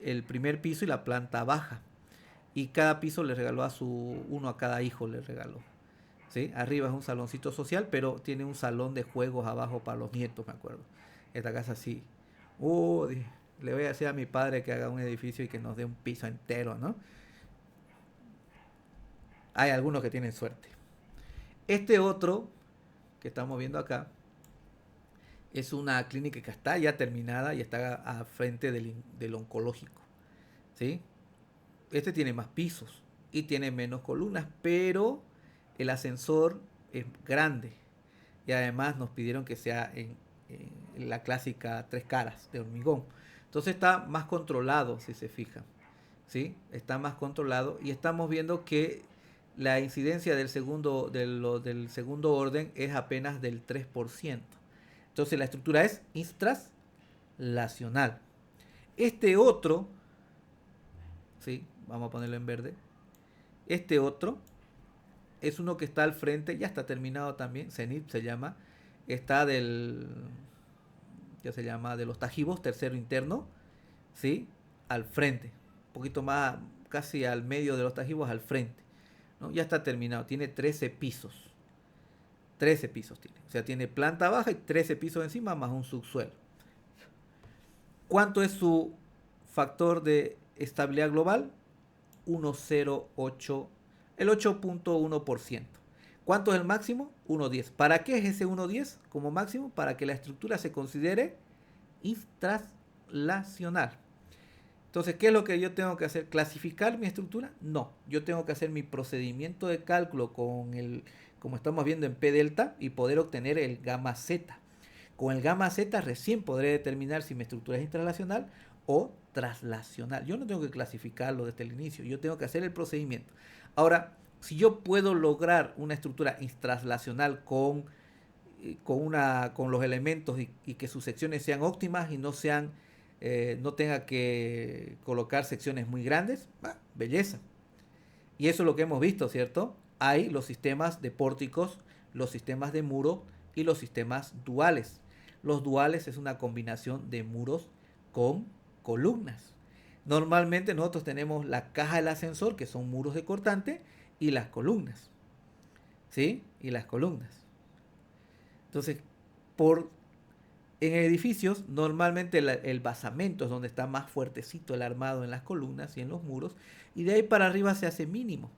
el primer piso y la planta baja. Y cada piso le regaló uno a cada hijo le regaló. ¿Sí? Arriba es un saloncito social, pero tiene un salón de juegos abajo para los nietos, me acuerdo. Esta casa sí. Le voy a decir a mi padre que haga un edificio y que nos dé un piso entero, ¿no? Hay algunos que tienen suerte. Este otro que estamos viendo acá es una clínica que está ya terminada y está a frente del oncológico, ¿sí? Este tiene más pisos y tiene menos columnas, pero el ascensor es grande y además nos pidieron que sea en la clásica tres caras de hormigón. Entonces está más controlado, si se fijan, ¿sí? Está más controlado y estamos viendo que la incidencia del segundo orden es apenas del 3%. Entonces la estructura es intraslacional. Este otro, ¿sí? Vamos a ponerlo en verde. Este otro es uno que está al frente, ya está terminado también, CENIT se llama, está ya se llama, de los tajivos, tercero interno, ¿sí? Al frente, un poquito más, casi al medio de los tajivos, al frente, ¿no? Ya está terminado, tiene 13 pisos, 13 pisos tiene, o sea, tiene planta baja y 13 pisos encima más un subsuelo. ¿Cuánto es su factor de estabilidad global? 1,08, el 8,1%. ¿Cuánto es el máximo? 1,10. ¿Para qué es ese 1,10 como máximo? Para que la estructura se considere intraslacional. Entonces, ¿qué es lo que yo tengo que hacer? ¿Clasificar mi estructura? No, yo tengo que hacer mi procedimiento de cálculo como estamos viendo en P delta y poder obtener el gamma Z. Con el gamma Z recién podré determinar si mi estructura es intraslacional o traslacional. Yo no tengo que clasificarlo desde el inicio, yo tengo que hacer el procedimiento. Ahora, si yo puedo lograr una estructura intraslacional con los elementos y que sus secciones sean óptimas y no tenga que colocar secciones muy grandes, belleza. Y eso es lo que hemos visto, ¿cierto? Hay los sistemas de pórticos, los sistemas de muro y los sistemas duales. Los duales es una combinación de muros con columnas. Normalmente nosotros tenemos la caja del ascensor, que son muros de cortante, y las columnas. ¿Sí? Y las columnas. Entonces, en edificios, normalmente el basamento es donde está más fuertecito el armado en las columnas y en los muros, y de ahí para arriba se hace mínimo.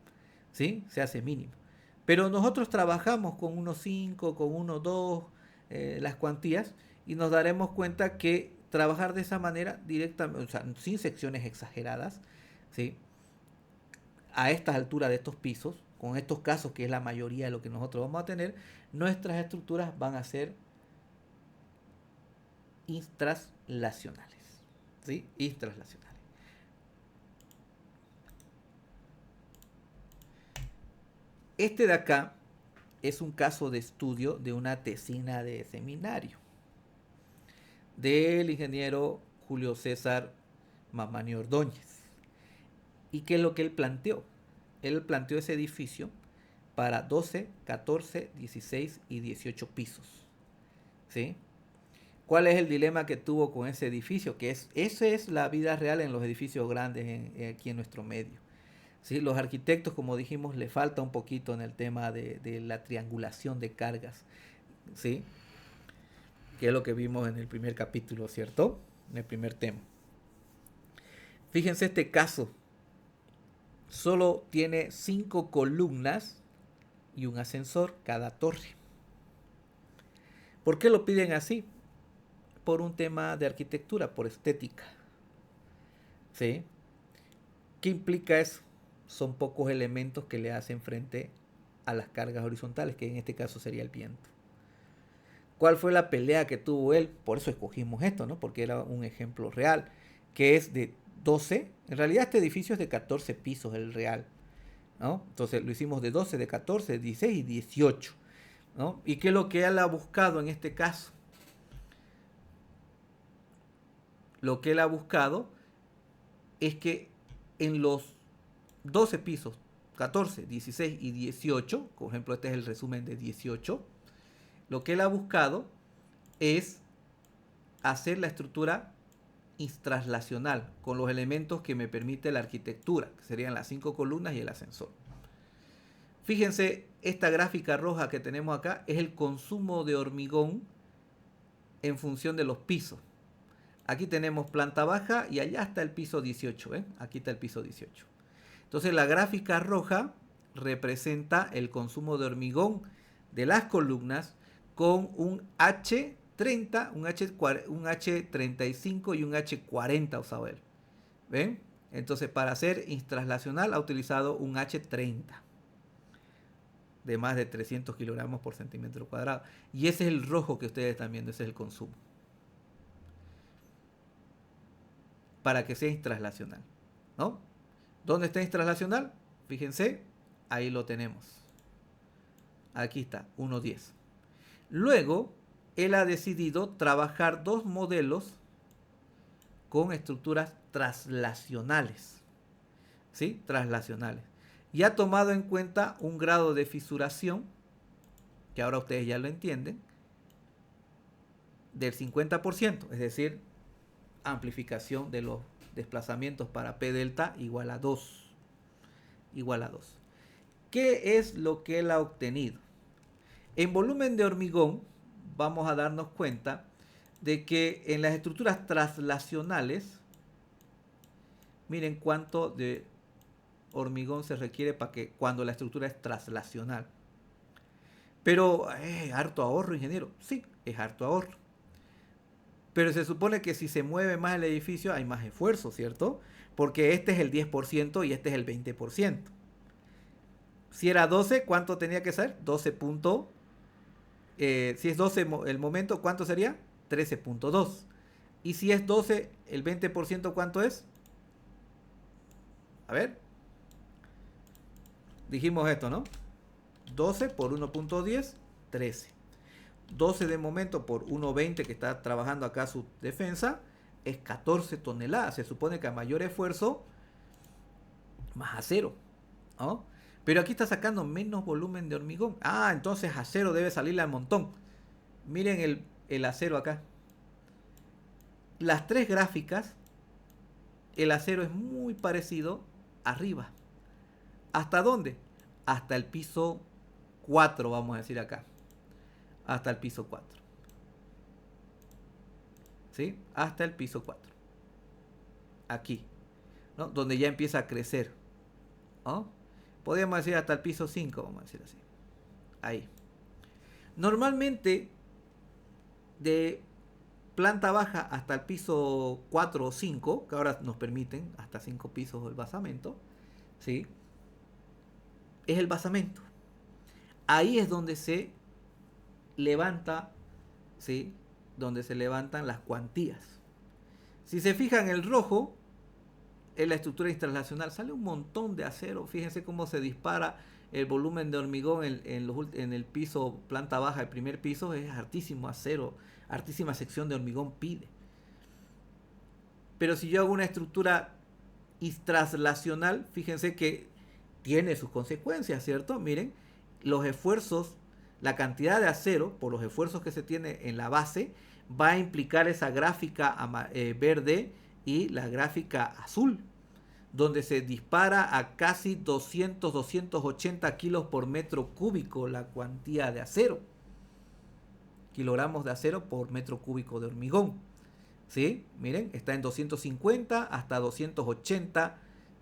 ¿Sí? Se hace mínimo. Pero nosotros trabajamos con 1,5, con 1,2 las cuantías, y nos daremos cuenta que trabajar de esa manera directamente, o sea, sin secciones exageradas, ¿sí? A estas alturas de estos pisos, con estos casos que es la mayoría de lo que nosotros vamos a tener, nuestras estructuras van a ser intraslacionales, ¿sí? Intraslacionales. Este de acá es un caso de estudio de una tesina de seminario del ingeniero Julio César Mamani Ordóñez. ¿Y qué es lo que él planteó? Él planteó ese edificio para 12, 14, 16 y 18 pisos. ¿Sí? ¿Cuál es el dilema que tuvo con ese edificio? Esa es la vida real en los edificios grandes aquí en nuestro medio. ¿Sí? Los arquitectos, como dijimos, le falta un poquito en el tema de la triangulación de cargas. ¿Sí? Que es lo que vimos en el primer capítulo, ¿cierto? En el primer tema. Fíjense este caso. Solo tiene 5 columnas y un ascensor cada torre. ¿Por qué lo piden así? Por un tema de arquitectura, por estética. ¿Sí? ¿Qué implica eso? Son pocos elementos que le hacen frente a las cargas horizontales, que en este caso sería el viento. ¿Cuál fue la pelea que tuvo él? Por eso escogimos esto, ¿no? Porque era un ejemplo real, que es de 12. En realidad este edificio es de 14 pisos, el real, ¿no? Entonces lo hicimos de 12, de 14, de 16 y 18, ¿no? ¿Y qué es lo que él ha buscado en este caso? Lo que él ha buscado es que en los 12 pisos, 14, 16 y 18, por ejemplo, este es el resumen de 18, lo que él ha buscado es hacer la estructura intraslacional con los elementos que me permite la arquitectura, que serían las 5 columnas y el ascensor. Fíjense, esta gráfica roja que tenemos acá es el consumo de hormigón en función de los pisos. Aquí tenemos planta baja y allá está el piso 18. Aquí está el piso 18. Entonces la gráfica roja representa el consumo de hormigón de las columnas con un H30, un H35 y un H40 usado él. ¿Ven? Entonces para hacer translacional ha utilizado un H30 de más de 300 kilogramos por centímetro cuadrado. Y ese es el rojo que ustedes están viendo, ese es el consumo. Para que sea translacional, ¿no? ¿Dónde está translacional? Fíjense, ahí lo tenemos. Aquí está, 1.10. Luego, él ha decidido trabajar dos modelos con estructuras translacionales. ¿Sí? Translacionales. Y ha tomado en cuenta un grado de fisuración, que ahora ustedes ya lo entienden, del 50%, es decir, amplificación de los desplazamientos para P delta igual a 2. Igual a 2. ¿Qué es lo que él ha obtenido? En volumen de hormigón vamos a darnos cuenta de que en las estructuras translacionales, miren cuánto de hormigón se requiere para que cuando la estructura es translacional. Pero, ¿harto ahorro, ingeniero? Sí, es harto ahorro. Pero se supone que si se mueve más el edificio hay más esfuerzo, ¿cierto? Porque este es el 10% y este es el 20%. Si era 12, ¿cuánto tenía que ser? 12. Si es 12 el momento, ¿cuánto sería? 13.2. Y si es 12, el 20%, ¿cuánto es? A ver. Dijimos esto, ¿no? 12 por 1.10, 13. 12 de momento por 1.20 que está trabajando acá su defensa, es 14 toneladas. Se supone que a mayor esfuerzo, más acero, ¿no? Pero aquí está sacando menos volumen de hormigón. Ah, entonces acero debe salirle al montón. Miren el acero acá. Las tres gráficas, el acero es muy parecido arriba. ¿Hasta dónde? Hasta el piso 4, vamos a decir acá. Hasta el piso 4. ¿Sí? Hasta el piso 4. Aquí, ¿no? Donde ya empieza a crecer, ¿no? Podríamos decir hasta el piso 5, vamos a decir así. Ahí. Normalmente, de planta baja hasta el piso 4 o 5, que ahora nos permiten hasta 5 pisos del basamento, ¿sí? Es el basamento. Ahí es donde se levanta, ¿sí? Donde se levantan las cuantías. Si se fijan, el rojo en la estructura translacional sale un montón de acero. Fíjense cómo se dispara el volumen de hormigón en el piso, planta baja, el primer piso es hartísimo acero, hartísima sección de hormigón pide. Pero si yo hago una estructura translacional, fíjense que tiene sus consecuencias, ¿cierto? Miren, los esfuerzos, la cantidad de acero, por los esfuerzos que se tiene en la base, va a implicar esa gráfica verde y la gráfica azul, donde se dispara a casi 280 kilos por metro cúbico la cuantía de acero. Kilogramos de acero por metro cúbico de hormigón. ¿Sí? Miren, está en 250 hasta 280,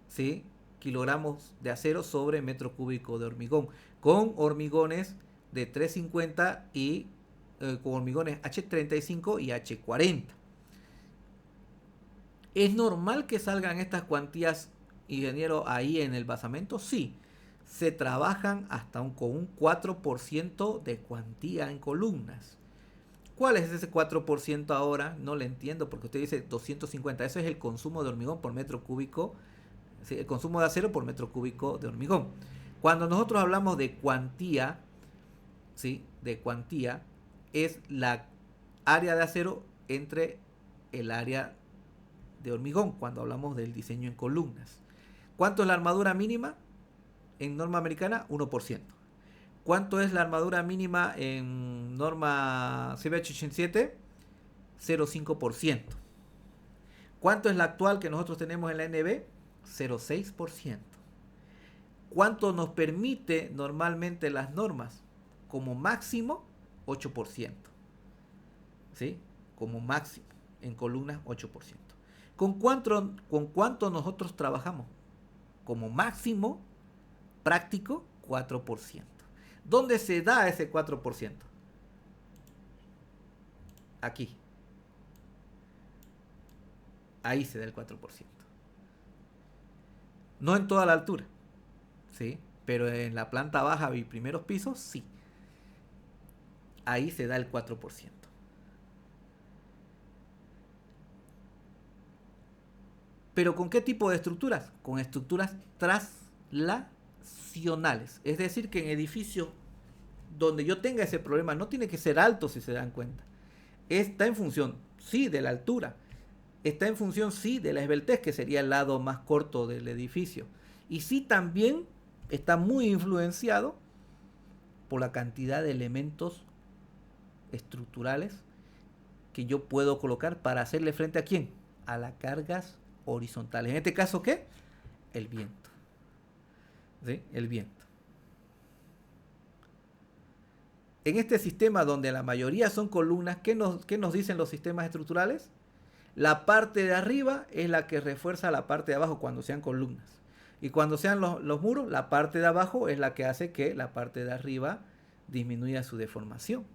¿sí? Kilogramos de acero sobre metro cúbico de hormigón, con hormigones de 350 y con hormigones H35 y H40. ¿Es normal que salgan estas cuantías, ingeniero, ahí en el basamento? Sí, se trabajan hasta con un 4% de cuantía en columnas. ¿Cuál es ese 4% ahora? No le entiendo, porque usted dice 250. Eso es el consumo de hormigón por metro cúbico, ¿sí? El consumo de acero por metro cúbico de hormigón. Cuando nosotros hablamos de cuantía, ¿sí? De cuantía, es la área de acero entre el área de hormigón, cuando hablamos del diseño en columnas. ¿Cuánto es la armadura mínima en norma americana? 1%. ¿Cuánto es la armadura mínima en norma CBH87? 0,5%. ¿Cuánto es la actual que nosotros tenemos en la NB? 0,6%. ¿Cuánto nos permite normalmente las normas? Como máximo, 8%. ¿Sí? Como máximo. En columnas 8%. Con cuánto nosotros trabajamos? Como máximo práctico 4%. ¿Dónde se da ese 4%? Aquí. Ahí se da el 4%. No en toda la altura, ¿sí? Pero en la planta baja y primeros pisos, sí. Ahí se da el 4%. ¿Pero con qué tipo de estructuras? Con estructuras traslacionales. Es decir, que en edificios donde yo tenga ese problema no tiene que ser alto, si se dan cuenta. Está en función, sí, de la altura. Está en función, sí, de la esbeltez, que sería el lado más corto del edificio. Y sí, también está muy influenciado por la cantidad de elementos estructurales que yo puedo colocar para hacerle frente a quién? A las cargas horizontales. En este caso, ¿qué? El viento. ¿Sí? El viento. En este sistema donde la mayoría son columnas, ¿qué nos dicen los sistemas estructurales? La parte de arriba es la que refuerza la parte de abajo cuando sean columnas. Y cuando sean los muros, la parte de abajo es la que hace que la parte de arriba disminuya su deformación.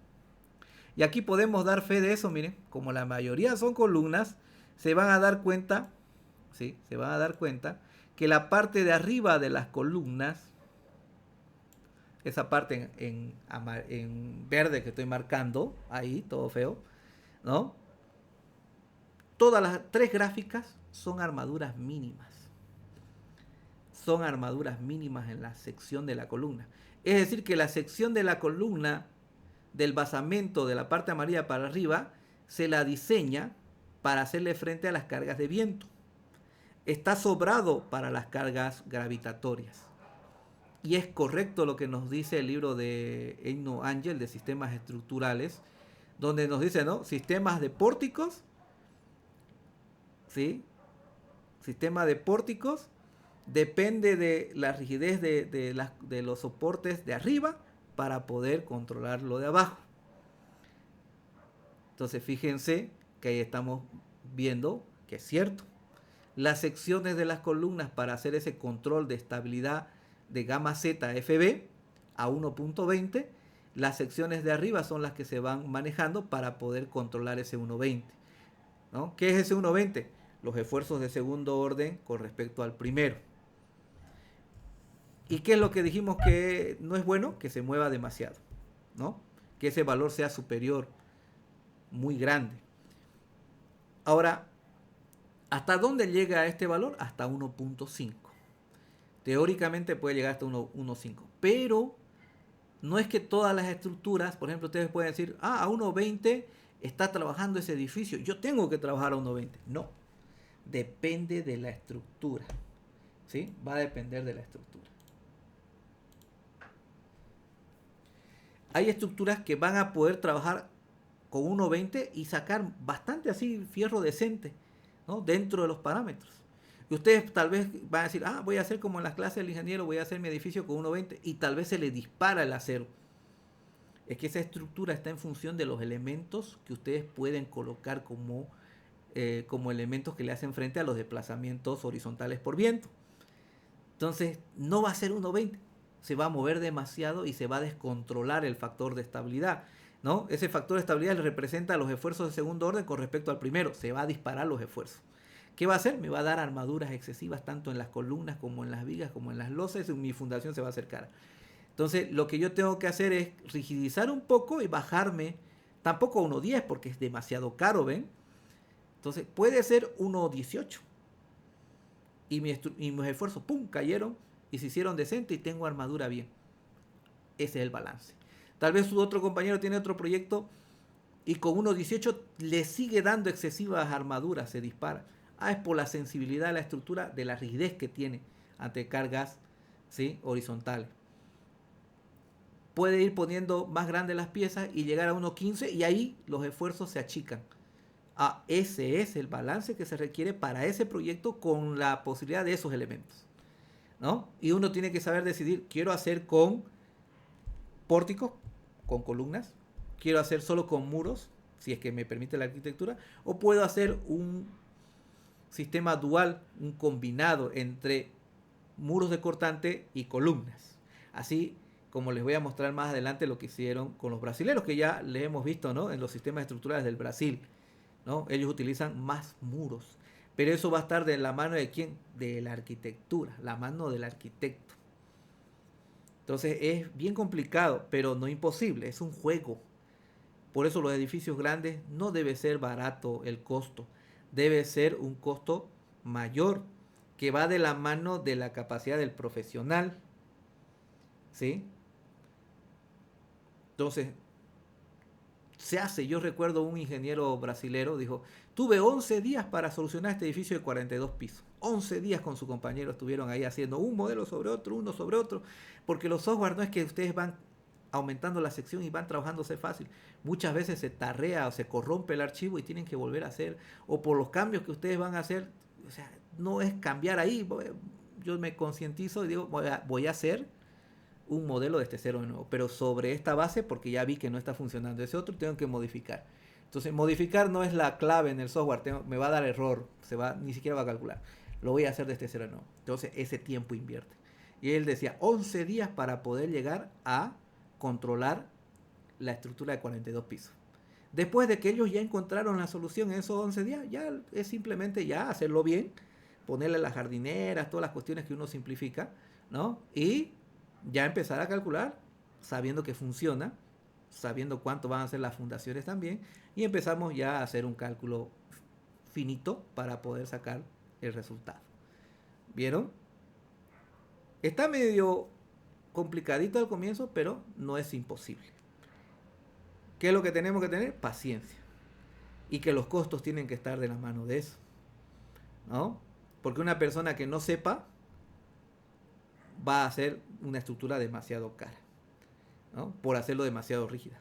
Y aquí podemos dar fe de eso, miren, como la mayoría son columnas, se van a dar cuenta, ¿sí? Se van a dar cuenta que la parte de arriba de las columnas, esa parte en verde que estoy marcando, ahí, todo feo, ¿no? Todas las tres gráficas son armaduras mínimas. Son armaduras mínimas en la sección de la columna. Es decir, que la sección de la columna del basamento de la parte amarilla para arriba se la diseña para hacerle frente a las cargas de viento. Está sobrado para las cargas gravitatorias. Y es correcto lo que nos dice el libro de Eino Angel de sistemas estructurales, donde nos dice, ¿no? Sistemas de pórticos, ¿sí? Sistema de pórticos depende de la rigidez de los soportes de arriba para poder controlar lo de abajo. Entonces fíjense que ahí estamos viendo que es cierto. Las secciones de las columnas para hacer ese control de estabilidad de gamma Z FB a 1.20, las secciones de arriba son las que se van manejando para poder controlar ese 1.20, ¿no? ¿Qué es ese 1.20? Los esfuerzos de segundo orden con respecto al primero. ¿Y qué es lo que dijimos que no es bueno? Que se mueva demasiado, ¿no? Que ese valor sea superior, muy grande. Ahora, ¿hasta dónde llega este valor? Hasta 1.5. Teóricamente puede llegar hasta 1.5. Pero no es que todas las estructuras, por ejemplo, ustedes pueden decir, a 1.20 está trabajando ese edificio, yo tengo que trabajar a 1.20. No, depende de la estructura, ¿sí? Va a depender de la estructura. Hay estructuras que van a poder trabajar con 1.20 y sacar bastante así fierro decente, ¿no? Dentro de los parámetros. Y ustedes tal vez van a decir, voy a hacer como en las clases del ingeniero, voy a hacer mi edificio con 1.20 y tal vez se le dispara el acero. Es que esa estructura está en función de los elementos que ustedes pueden colocar como elementos que le hacen frente a los desplazamientos horizontales por viento. Entonces no va a ser 1.20, se va a mover demasiado y se va a descontrolar el factor de estabilidad, ¿no? Ese factor de estabilidad le representa los esfuerzos de segundo orden con respecto al primero, se va a disparar los esfuerzos. ¿Qué va a hacer? Me va a dar armaduras excesivas tanto en las columnas como en las vigas como en las losas, y mi fundación se va a acercar. Entonces lo que yo tengo que hacer es rigidizar un poco y bajarme, tampoco a 1.10 porque es demasiado caro, ¿ven? Entonces puede ser 1.18 y mis esfuerzos, ¡pum!, cayeron y se hicieron decentes y tengo armadura bien. Ese es el balance. Tal vez su otro compañero tiene otro proyecto y con 1.18 le sigue dando excesivas armaduras, se dispara. Es por la sensibilidad de la estructura, de la rigidez que tiene ante cargas, ¿sí?, horizontales. Puede ir poniendo más grandes las piezas y llegar a 1.15 y ahí los esfuerzos se achican. Ese es el balance que se requiere para ese proyecto con la posibilidad de esos elementos, ¿no? Y uno tiene que saber decidir, quiero hacer con pórticos, con columnas, quiero hacer solo con muros, si es que me permite la arquitectura, o puedo hacer un sistema dual, un combinado entre muros de cortante y columnas. Así como les voy a mostrar más adelante lo que hicieron con los brasileros, que ya les hemos visto, ¿no?, en los sistemas estructurales del Brasil, ¿no? Ellos utilizan más muros. Pero eso va a estar de la mano de quién? De la arquitectura, la mano del arquitecto. Entonces es bien complicado, pero no imposible, es un juego. Por eso los edificios grandes no debe ser barato el costo, debe ser un costo mayor que va de la mano de la capacidad del profesional, ¿sí? Entonces, se hace, yo recuerdo un ingeniero brasilero, dijo, tuve 11 días para solucionar este edificio de 42 pisos. 11 días con su compañero estuvieron ahí haciendo un modelo sobre otro, uno sobre otro, porque los software no es que ustedes van aumentando la sección y van trabajándose fácil. Muchas veces se tarrea o se corrompe el archivo y tienen que volver a hacer, o por los cambios que ustedes van a hacer, o sea, no es cambiar ahí. Yo me concientizo y digo, voy a hacer un modelo de este cero de nuevo, pero sobre esta base, porque ya vi que no está funcionando ese otro, tengo que modificar. Entonces, modificar no es la clave en el software, me va a dar error, ni siquiera va a calcular. Lo voy a hacer de este cero de nuevo. Entonces, ese tiempo invierte. Y él decía, 11 días para poder llegar a controlar la estructura de 42 pisos. Después de que ellos ya encontraron la solución en esos 11 días, ya es simplemente ya hacerlo bien, ponerle las jardineras, todas las cuestiones que uno simplifica, ¿no? Y ya empezar a calcular, sabiendo que funciona, sabiendo cuánto van a ser las fundaciones también, y empezamos ya a hacer un cálculo finito para poder sacar el resultado. ¿Vieron? Está medio complicadito al comienzo, pero no es imposible. ¿Qué es lo que tenemos que tener? Paciencia. Y que los costos tienen que estar de la mano de eso, ¿no? Porque una persona que no sepa va a hacer una estructura demasiado cara, ¿no? Por hacerlo demasiado rígida.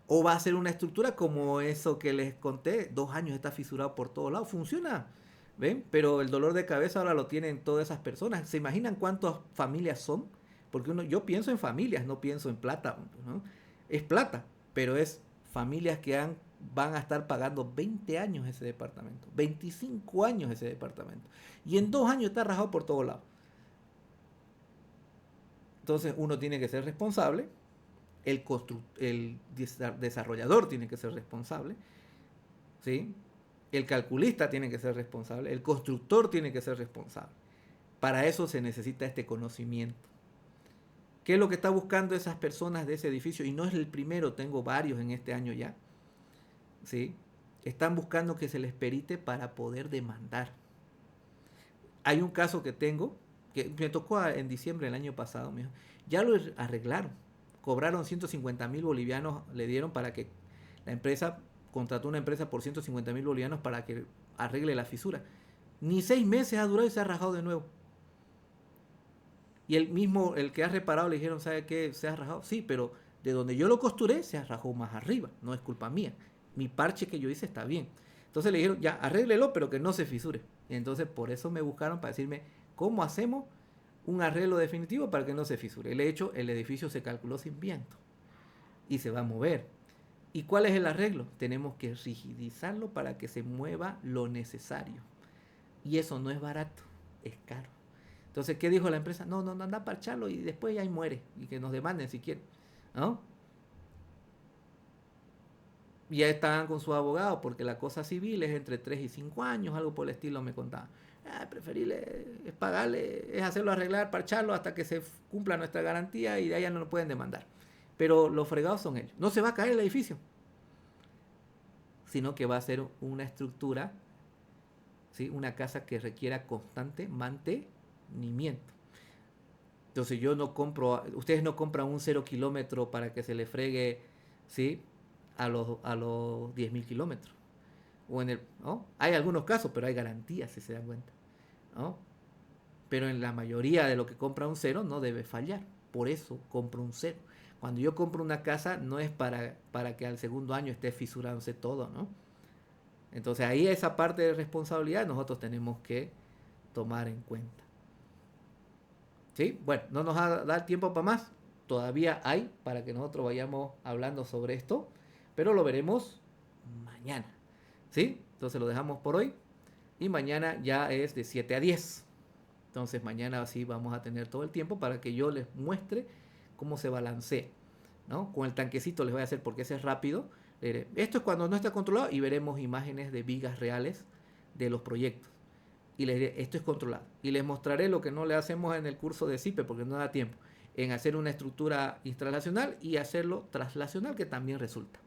O va a ser una estructura como eso que les conté, 2 años está fisurado por todos lados, funciona, ¿ven? Pero el dolor de cabeza ahora lo tienen todas esas personas. ¿Se imaginan cuántas familias son? Porque yo pienso en familias, no pienso en plata, ¿no? Es plata, pero es familias que van a estar pagando 20 años ese departamento, 25 años ese departamento. Y en 2 años está rajado por todos lados. Entonces uno tiene que ser responsable, el desarrollador tiene que ser responsable, ¿sí? El calculista tiene que ser responsable, el constructor tiene que ser responsable. Para eso se necesita este conocimiento. ¿Qué es lo que está buscando esas personas de ese edificio? Y no es el primero, tengo varios en este año ya, ¿sí? Están buscando que se les perite para poder demandar. Hay un caso que tengo, que me tocó en diciembre del año pasado, me dijo, ya lo arreglaron, cobraron 150.000 bolivianos, le dieron para que la empresa, contrató una empresa por 150.000 bolivianos para que arregle la fisura. Ni 6 meses ha durado y se ha rajado de nuevo. Y el que ha reparado, le dijeron, ¿sabe qué? ¿Se ha rajado? Sí, pero de donde yo lo costuré, se rajó más arriba, no es culpa mía. Mi parche que yo hice está bien. Entonces le dijeron, ya, arréglelo, pero que no se fisure. Y entonces por eso me buscaron para decirme, ¿cómo hacemos un arreglo definitivo para que no se fisure? De hecho, el edificio se calculó sin viento y se va a mover. ¿Y cuál es el arreglo? Tenemos que rigidizarlo para que se mueva lo necesario. Y eso no es barato, es caro. Entonces, ¿qué dijo la empresa? No, anda a parcharlo y después ya ahí muere. Y que nos demanden si quieren, ¿no? Y ya estaban con su abogado porque la cosa civil es entre 3 y 5 años, algo por el estilo me contaban. Preferible es pagarle, es hacerlo arreglar, parcharlo hasta que se cumpla nuestra garantía y de ahí ya no lo pueden demandar. Pero los fregados son ellos. No se va a caer el edificio, sino que va a ser una estructura, ¿sí? Una casa que requiera constante mantenimiento. Entonces yo no compro, ustedes no compran un 0 kilómetro para que se le fregue, ¿sí? A los 10.000 kilómetros. ¿no? Hay algunos casos, pero hay garantías, si se dan cuenta, ¿no? Pero en la mayoría de lo que compra un 0 no debe fallar. Por eso compro un 0. Cuando yo compro una casa no es para que al segundo año esté fisurándose todo, ¿no? Entonces ahí esa parte de responsabilidad nosotros tenemos que tomar en cuenta. ¿Sí? Bueno, no nos va a dar tiempo para más. Todavía hay para que nosotros vayamos hablando sobre esto, pero lo veremos mañana. ¿Sí? Entonces lo dejamos por hoy. Y mañana ya es de 7 a 10. Entonces mañana sí vamos a tener todo el tiempo para que yo les muestre cómo se balancea, ¿no? Con el tanquecito les voy a hacer porque ese es rápido. Esto es cuando no está controlado y veremos imágenes de vigas reales de los proyectos. Y les diré, esto es controlado. Y les mostraré lo que no le hacemos en el curso de CIPE porque no da tiempo, en hacer una estructura instalacional y hacerlo traslacional que también resulta.